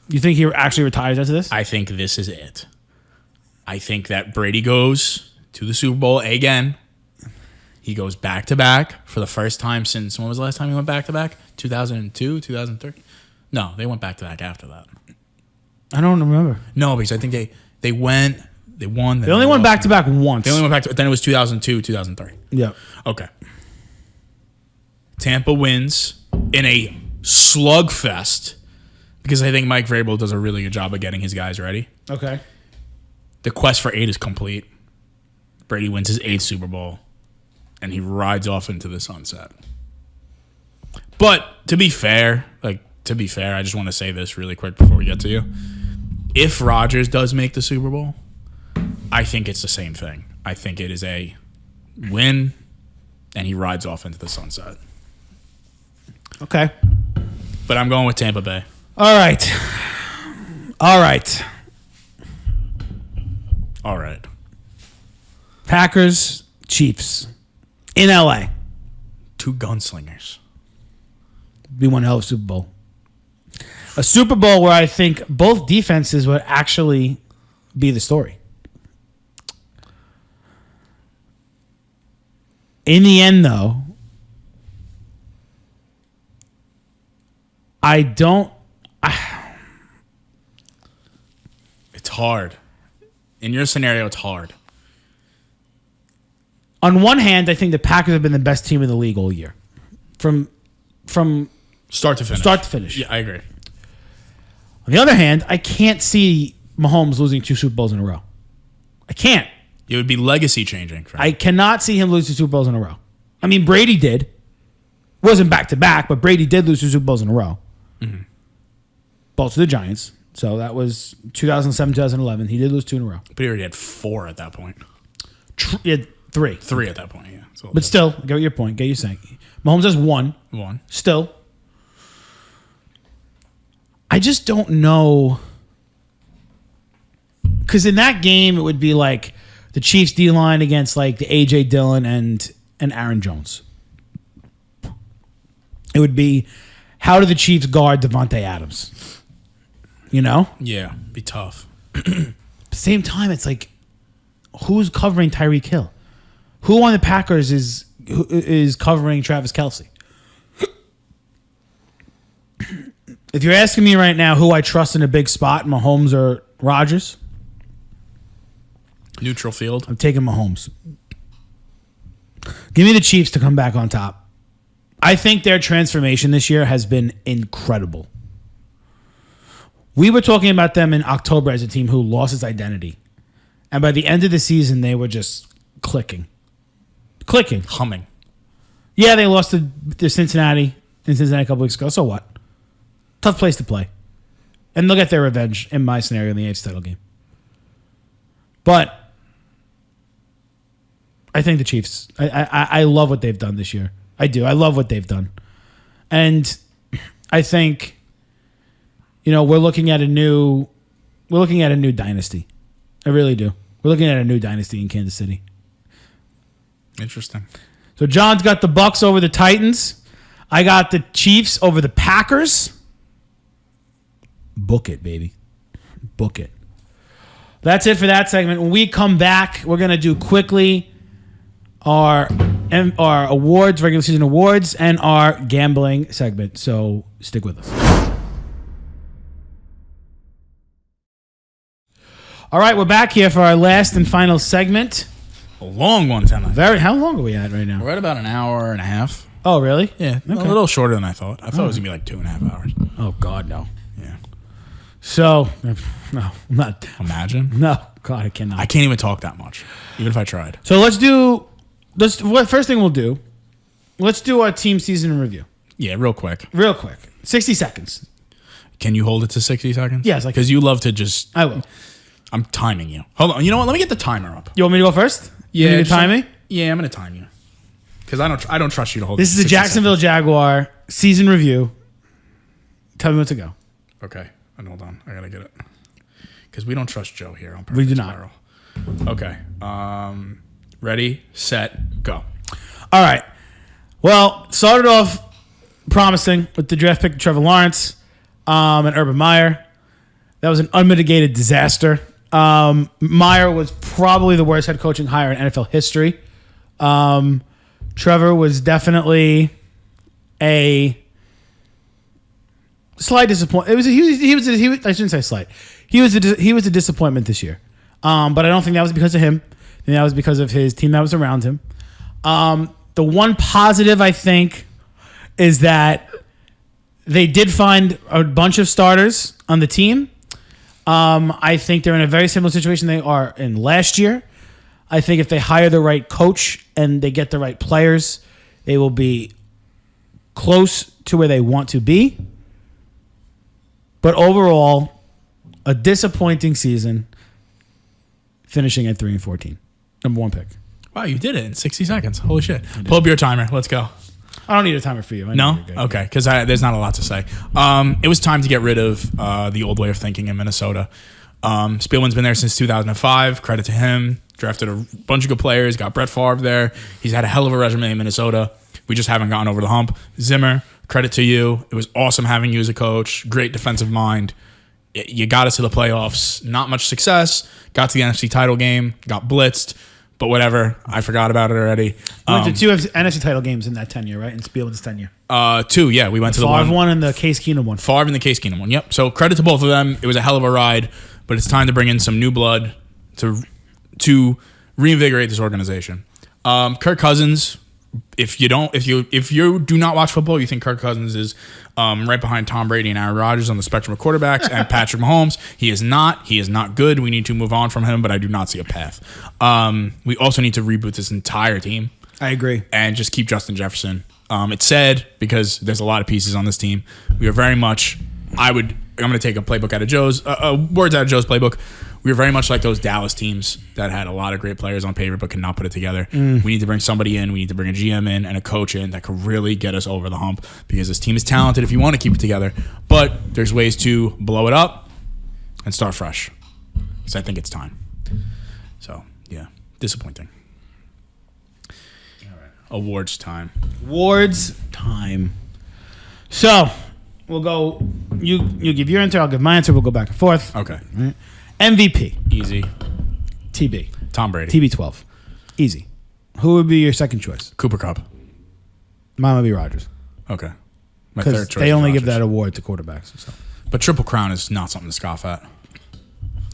You think he actually retires after this? I think this is it. I think that Brady goes to the Super Bowl again. He goes back-to-back for the first time since, when was the last time he went back-to-back? 2002, 2003? No, they went back-to-back after that. I don't remember. No, because I think they won. They only went back-to-back once. They only went back to, then it was 2002, 2003. Yeah. Okay. Tampa wins in a slugfest because I think Mike Vrabel does a really good job of getting his guys ready. Okay. The quest for 8 is complete. Brady wins his 8th Super Bowl, and he rides off into the sunset. But to be fair, I just want to say this really quick before we get to you. If Rodgers does make the Super Bowl, I think it's the same thing. I think it is a win, and he rides off into the sunset. Okay. But I'm going with Tampa Bay. All right. Packers, Chiefs. In LA. 2 gunslingers. Be one hell of a Super Bowl. A Super Bowl where I think both defenses would actually be the story. In the end, though, It's hard. In your scenario, it's hard. On one hand, I think the Packers have been the best team in the league all year. From Start to finish. Yeah, I agree. On the other hand, I can't see Mahomes losing 2 Super Bowls in a row. I can't. It would be legacy changing. I cannot see him lose 2 Super Bowls in a row. I mean, Brady did. Wasn't back-to-back, but Brady did lose 2 Super Bowls in a row. Mm-hmm. Both to the Giants. So that was 2007, 2011. He did lose 2 in a row. But he already had 4 at that point. He had 3. 3 at that point, yeah. But still, get your point. Get your saying. Mahomes has 1. Still. I just don't know. Because in that game, it would be like the Chiefs D-line against like the A.J. Dillon and Aaron Jones. It would be, how do the Chiefs guard Devontae Adams? You know? Yeah, be tough. At the same time, it's like, who's covering Tyreek Hill? Who on the Packers is covering Travis Kelce? If you're asking me right now who I trust in a big spot, Mahomes or Rodgers, neutral field, I'm taking Mahomes. Give me the Chiefs to come back on top. I think their transformation this year has been incredible. We were talking about them in October as a team who lost its identity. And by the end of the season, they were just clicking. Humming. Yeah, they lost to Cincinnati a couple weeks ago. So what? Tough place to play. And they'll get their revenge in my scenario in the AFC title game. But I think the Chiefs, I love what they've done this year. I do. I love what they've done. And I think, we're looking at a new dynasty. I really do. We're looking at a new dynasty in Kansas City. Interesting. So John's got the Bucks over the Titans. I got the Chiefs over the Packers. Book it, baby. Book it. That's it for that segment. When we come back, we're going to do quickly our awards, regular season awards, and our gambling segment. So stick with us. All right, we're back here for our last and final segment. A long one tonight. How long are we at right now? We're at about an hour and a half. Oh, really? Yeah, okay. A little shorter than I thought. I thought it was going to be like 2.5 hours. Oh, God, no. Yeah. So, no, I'm not. Imagine. No, God, I cannot. I can't even talk that much, even if I tried. So first thing we'll do, let's do our team season review. Yeah, real quick. 60 seconds. Can you hold it to 60 seconds? Yes, I can. Because you love to just... I will. I'm timing you. Hold on. You know what? Let me get the timer up. You want me to go first? Yeah. You need to time me? Yeah, I'm going to time you. Because I don't trust you to hold This is the Jacksonville Jaguar season review. Tell me when to go. Okay. And hold on. I got to get it. Because we don't trust Joe here on Perfect We do not. Spiral. Okay. Ready, set, go. All right. Well, started off promising with the draft pick of Trevor Lawrence and Urban Meyer. That was an unmitigated disaster. Meyer was probably the worst head coaching hire in NFL history. Trevor was definitely a slight disappointment. I shouldn't say slight. He was a disappointment this year. But I don't think that was because of him. I think that was because of his team that was around him. The one positive, I think, is that they did find a bunch of starters on the team. I think they're in a very similar situation they are in last year. I think if they hire the right coach and they get the right players, they will be close to where they want to be. But overall, a disappointing season, finishing at 3-14. Number 1 pick. Wow, you did it in 60 seconds. Holy shit. Pull up your timer. Let's go. I don't need a timer for you. No? Okay, because there's not a lot to say. It was time to get rid of the old way of thinking in Minnesota. Spielman's been there since 2005. Credit to him. Drafted a bunch of good players. Got Brett Favre there. He's had a hell of a resume in Minnesota. We just haven't gotten over the hump. Zimmer, credit to you. It was awesome having you as a coach. Great defensive mind. You got us to the playoffs. Not much success. Got to the NFC title game. Got blitzed. But whatever, I forgot about it already. Went to 2 NFC title games in that tenure, right? In Spielman's tenure. 2, yeah. We went to the Favre one and the Case Keenum one. Favre and the Case Keenum one, yep. So credit to both of them. It was a hell of a ride, but it's time to bring in some new blood to reinvigorate this organization. Kirk Cousins, if you do not watch football, you think Kirk Cousins is right behind Tom Brady and Aaron Rodgers on the spectrum of quarterbacks and Patrick Mahomes. He is not. He is not good. We need to move on from him, but I do not see a path. We also need to reboot this entire team. I agree. And just keep Justin Jefferson. It's sad because there's a lot of pieces on this team. We are very much, I'm going to take a playbook out of Joe's, words out of Joe's playbook. We were very much like those Dallas teams that had a lot of great players on paper but could not put it together. We need to bring somebody in. We need to bring a GM in and a coach in that could really get us over the hump because this team is talented if you want to keep it together. But there's ways to blow it up and start fresh because I think it's time. So, yeah, disappointing. All right. Awards time. So, we'll go, you give your answer, I'll give my answer. We'll go back and forth. Okay. Right. MVP. Easy. TB. Tom Brady. TB12. Easy. Who would be your second choice? Cooper Kupp. Mine would be Rodgers. Okay. My Because third choice they is only give Rodgers. that award to quarterbacks. So. But Triple Crown is not something to scoff at.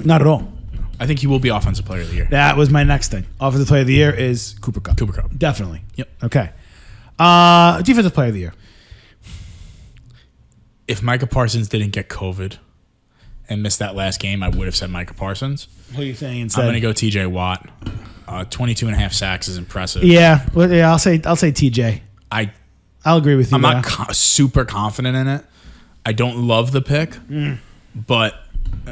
Not at all. I think he will be Offensive Player of the Year. That was my next thing. Offensive Player of the Year is Cooper Kupp. Cooper Kupp. Definitely. Yep. Okay. Defensive Player of the Year. If Micah Parsons didn't get COVID and missed that last game, I would have said Micah Parsons. What are you saying instead? I'm going to go TJ Watt. 22 and a half sacks is impressive. Yeah. Well, yeah. I'll say TJ. I'll agree with you. I'm not super confident in it. I don't love the pick, but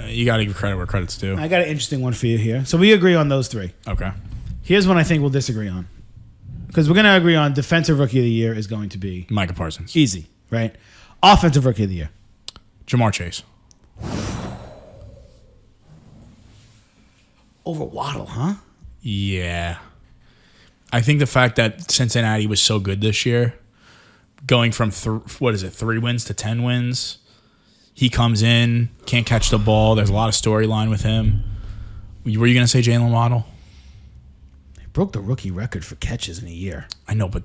you got to give credit where credit's due. I got an interesting one for you here. So we agree on those 3. Okay. Here's one I think we'll disagree on. Because we're going to agree on Defensive Rookie of the Year is going to be Micah Parsons. easy, right? Offensive Rookie of the Year. Jamar Chase. Over Waddle, huh? Yeah. I think the fact that Cincinnati was so good this year, going from 3 wins to 10 wins, he comes in, can't catch the ball. There's a lot of storyline with him. Were you going to say Jalen Waddle? He broke the rookie record for catches in a year. I know, but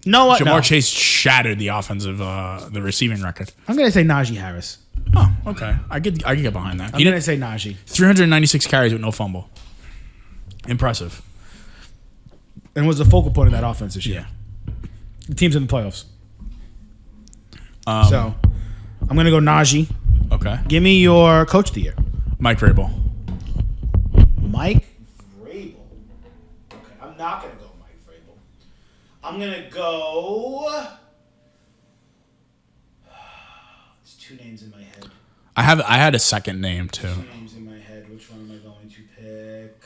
No, what? Jamar Chase shattered the offensive, the receiving record. I'm going to say Najee Harris. Oh, okay. I could get behind that. I'm going to say Najee. 396 carries with no fumble. Impressive. And was the focal point of that offense this year. Yeah. The team's in the playoffs. So, I'm going to go Najee. Okay. Give me your Coach of the Year. Mike Vrabel. Mike Vrabel. Okay, I'm not going to go Mike Vrabel. I'm going to go... There's 2 names in my head. I had a second name too. 2 names in my head. Which one am I going to pick?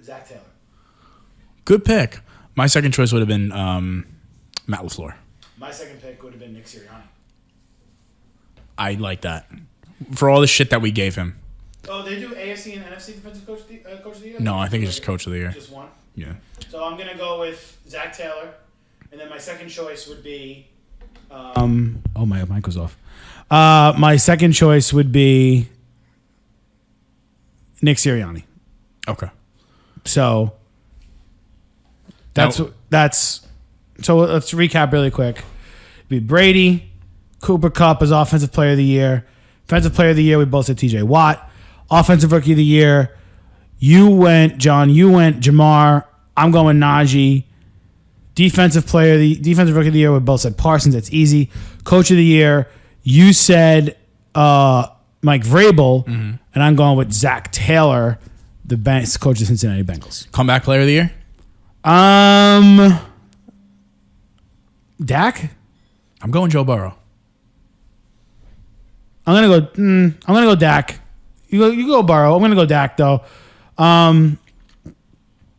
Zach Taylor. Good pick. My second choice would have been Matt LaFleur. My second pick would have been Nick Sirianni. I like that. for all the shit that we gave him. Oh, they do AFC and NFC Defensive Coach of the Year? No, I think it's just Coach of the Year. Just one? Yeah. So I'm going to go with Zach Taylor. And then my second choice would be... my mic was off. My second choice would be Nick Sirianni. Okay. So so let's recap really quick. It'd be Brady, Cooper Kupp as Offensive Player of the Year. Defensive Player of the Year, we both said TJ Watt. Offensive Rookie of the Year, you went Jamar. I'm going Najee. Defensive Rookie of the Year, we both said Parsons. That's easy. Coach of the Year, you said Mike Vrabel, and I'm going with Zach Taylor, the coach of the Cincinnati Bengals. Comeback Player of the Year? Dak? I'm going Joe Burrow. I'm gonna go Dak. You go Burrow. I'm gonna go Dak though.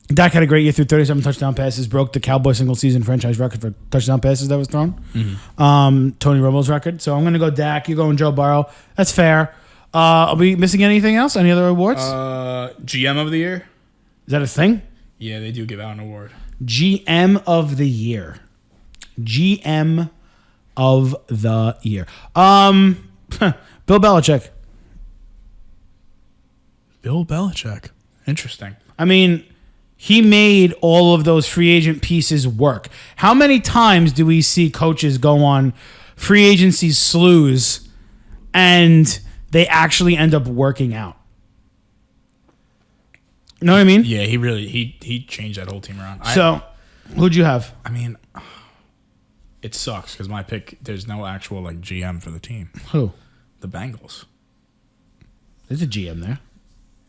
Dak had a great year through 37 touchdown passes, broke the Cowboys single season franchise record for touchdown passes that was thrown. Tony Romo's record. So I'm gonna go Dak. You're going Joe Burrow. That's fair. Are we missing anything else? Any other awards? GM of the Year? Is that a thing? Yeah, they do give out an award. GM of the Year. GM of the Year. Bill Belichick. Bill Belichick. Interesting. I mean, he made all of those free agent pieces work. How many times do we see coaches go on free agency slews and they actually end up working out? You know what I mean? Yeah, he really he changed that whole team around. So, who'd you have? I mean, it sucks because my pick, there's no actual like GM for the team. Who? The Bengals. There's a GM there.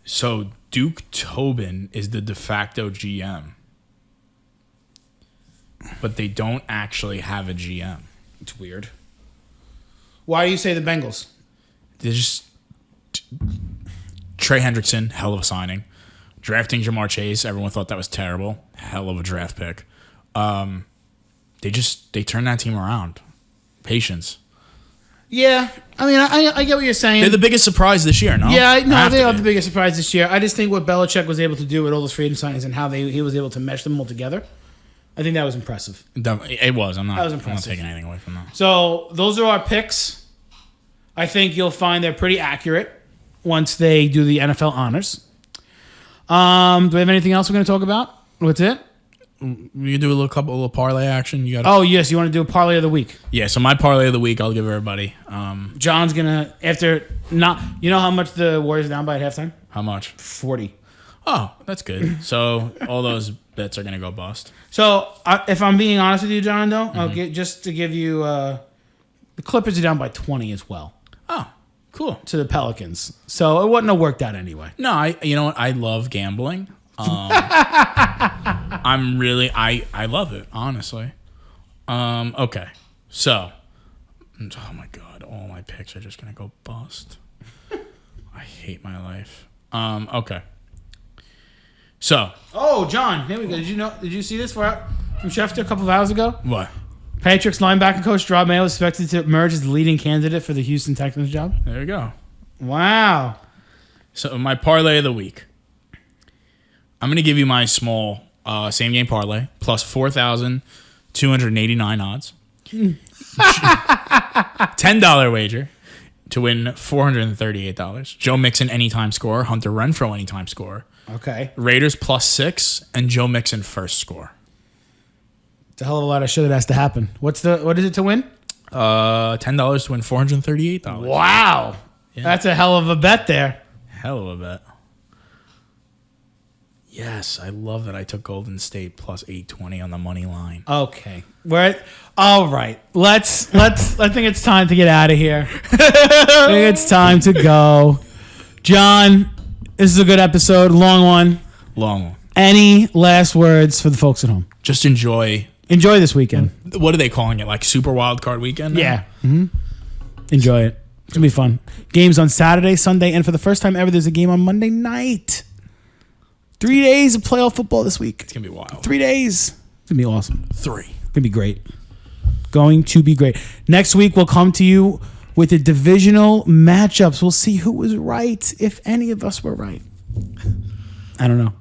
So Duke Tobin is the de facto GM, but they don't actually have a GM. It's weird. Why do you say the Bengals? They're just Trey Hendrickson, hell of a signing. Drafting Jamar Chase, everyone thought that was terrible. Hell of a draft pick. They turned that team around. Patience. Yeah, I mean, I get what you're saying. They're the biggest surprise this year, no? Yeah, no, they are the biggest surprise this year. I just think what Belichick was able to do with all those free agent signings and how he was able to mesh them all together, I think that was impressive. It was. I'm not taking anything away from that. So those are our picks. I think you'll find they're pretty accurate once they do the NFL honors. Do we have anything else we're going to talk about? What's it? We can do a little parlay action. You got? Oh yes, you want to do a parlay of the week? Yeah. So my parlay of the week, I'll give everybody. John's gonna You know how much the Warriors are down by at halftime? How much? 40. Oh, that's good. So all those bets are gonna go bust. So if I'm being honest with you, John, though, just to give you, the Clippers are down by 20 as well. Oh, cool. To the Pelicans, so it wouldn't have worked out anyway. No, you know what? I love gambling. I love it, honestly. Okay. So, oh my God, all my picks are just going to go bust. I hate my life. Okay. So. Oh, John, here we go. Did you see this from Schefter a couple of hours ago? What? Patriots linebacker coach Rob Mayo is expected to emerge as the leading candidate for the Houston Texans job. There you go. Wow. So, my parlay of the week. I'm going to give you my small same game parlay plus 4,289 odds. $10 wager to win $438. Joe Mixon anytime score, Hunter Renfrow anytime score. Okay. Raiders plus 6 and Joe Mixon first score. It's a hell of a lot of shit that has to happen. What is it to win? $10 to win $438. Wow. Yeah. That's a hell of a bet there. Hell of a bet. Yes, I love that I took Golden State plus 820 on the money line. Okay. All right. I think it's time to get out of here. I think it's time to go. John, this is a good episode. Long one. Any last words for the folks at home? Just enjoy this weekend. What are they calling it? Like Super Wild Card Weekend? Yeah. Mm-hmm. Enjoy it. It's going to be fun. Games on Saturday, Sunday, and for the first time ever, there's a game on Monday night. 3 days of playoff football this week. It's going to be wild. 3 days. It's going to be awesome. 3. It's going to be great. Going to be great. Next week, we'll come to you with the divisional matchups. We'll see who was right, if any of us were right. I don't know.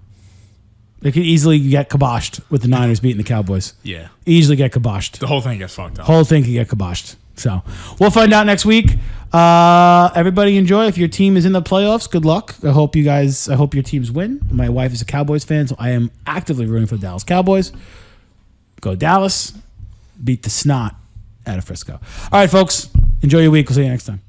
They could easily get kiboshed with the Niners beating the Cowboys. Yeah. Easily get kiboshed. The whole thing gets fucked up. Whole thing could get kiboshed. So we'll find out next week. Everybody enjoy. If your team is in the playoffs, good luck. I hope your teams win. My wife is a Cowboys fan, so I am actively rooting for the Dallas Cowboys. Go Dallas. Beat the snot out of Frisco. All right, folks. Enjoy your week. We'll see you next time.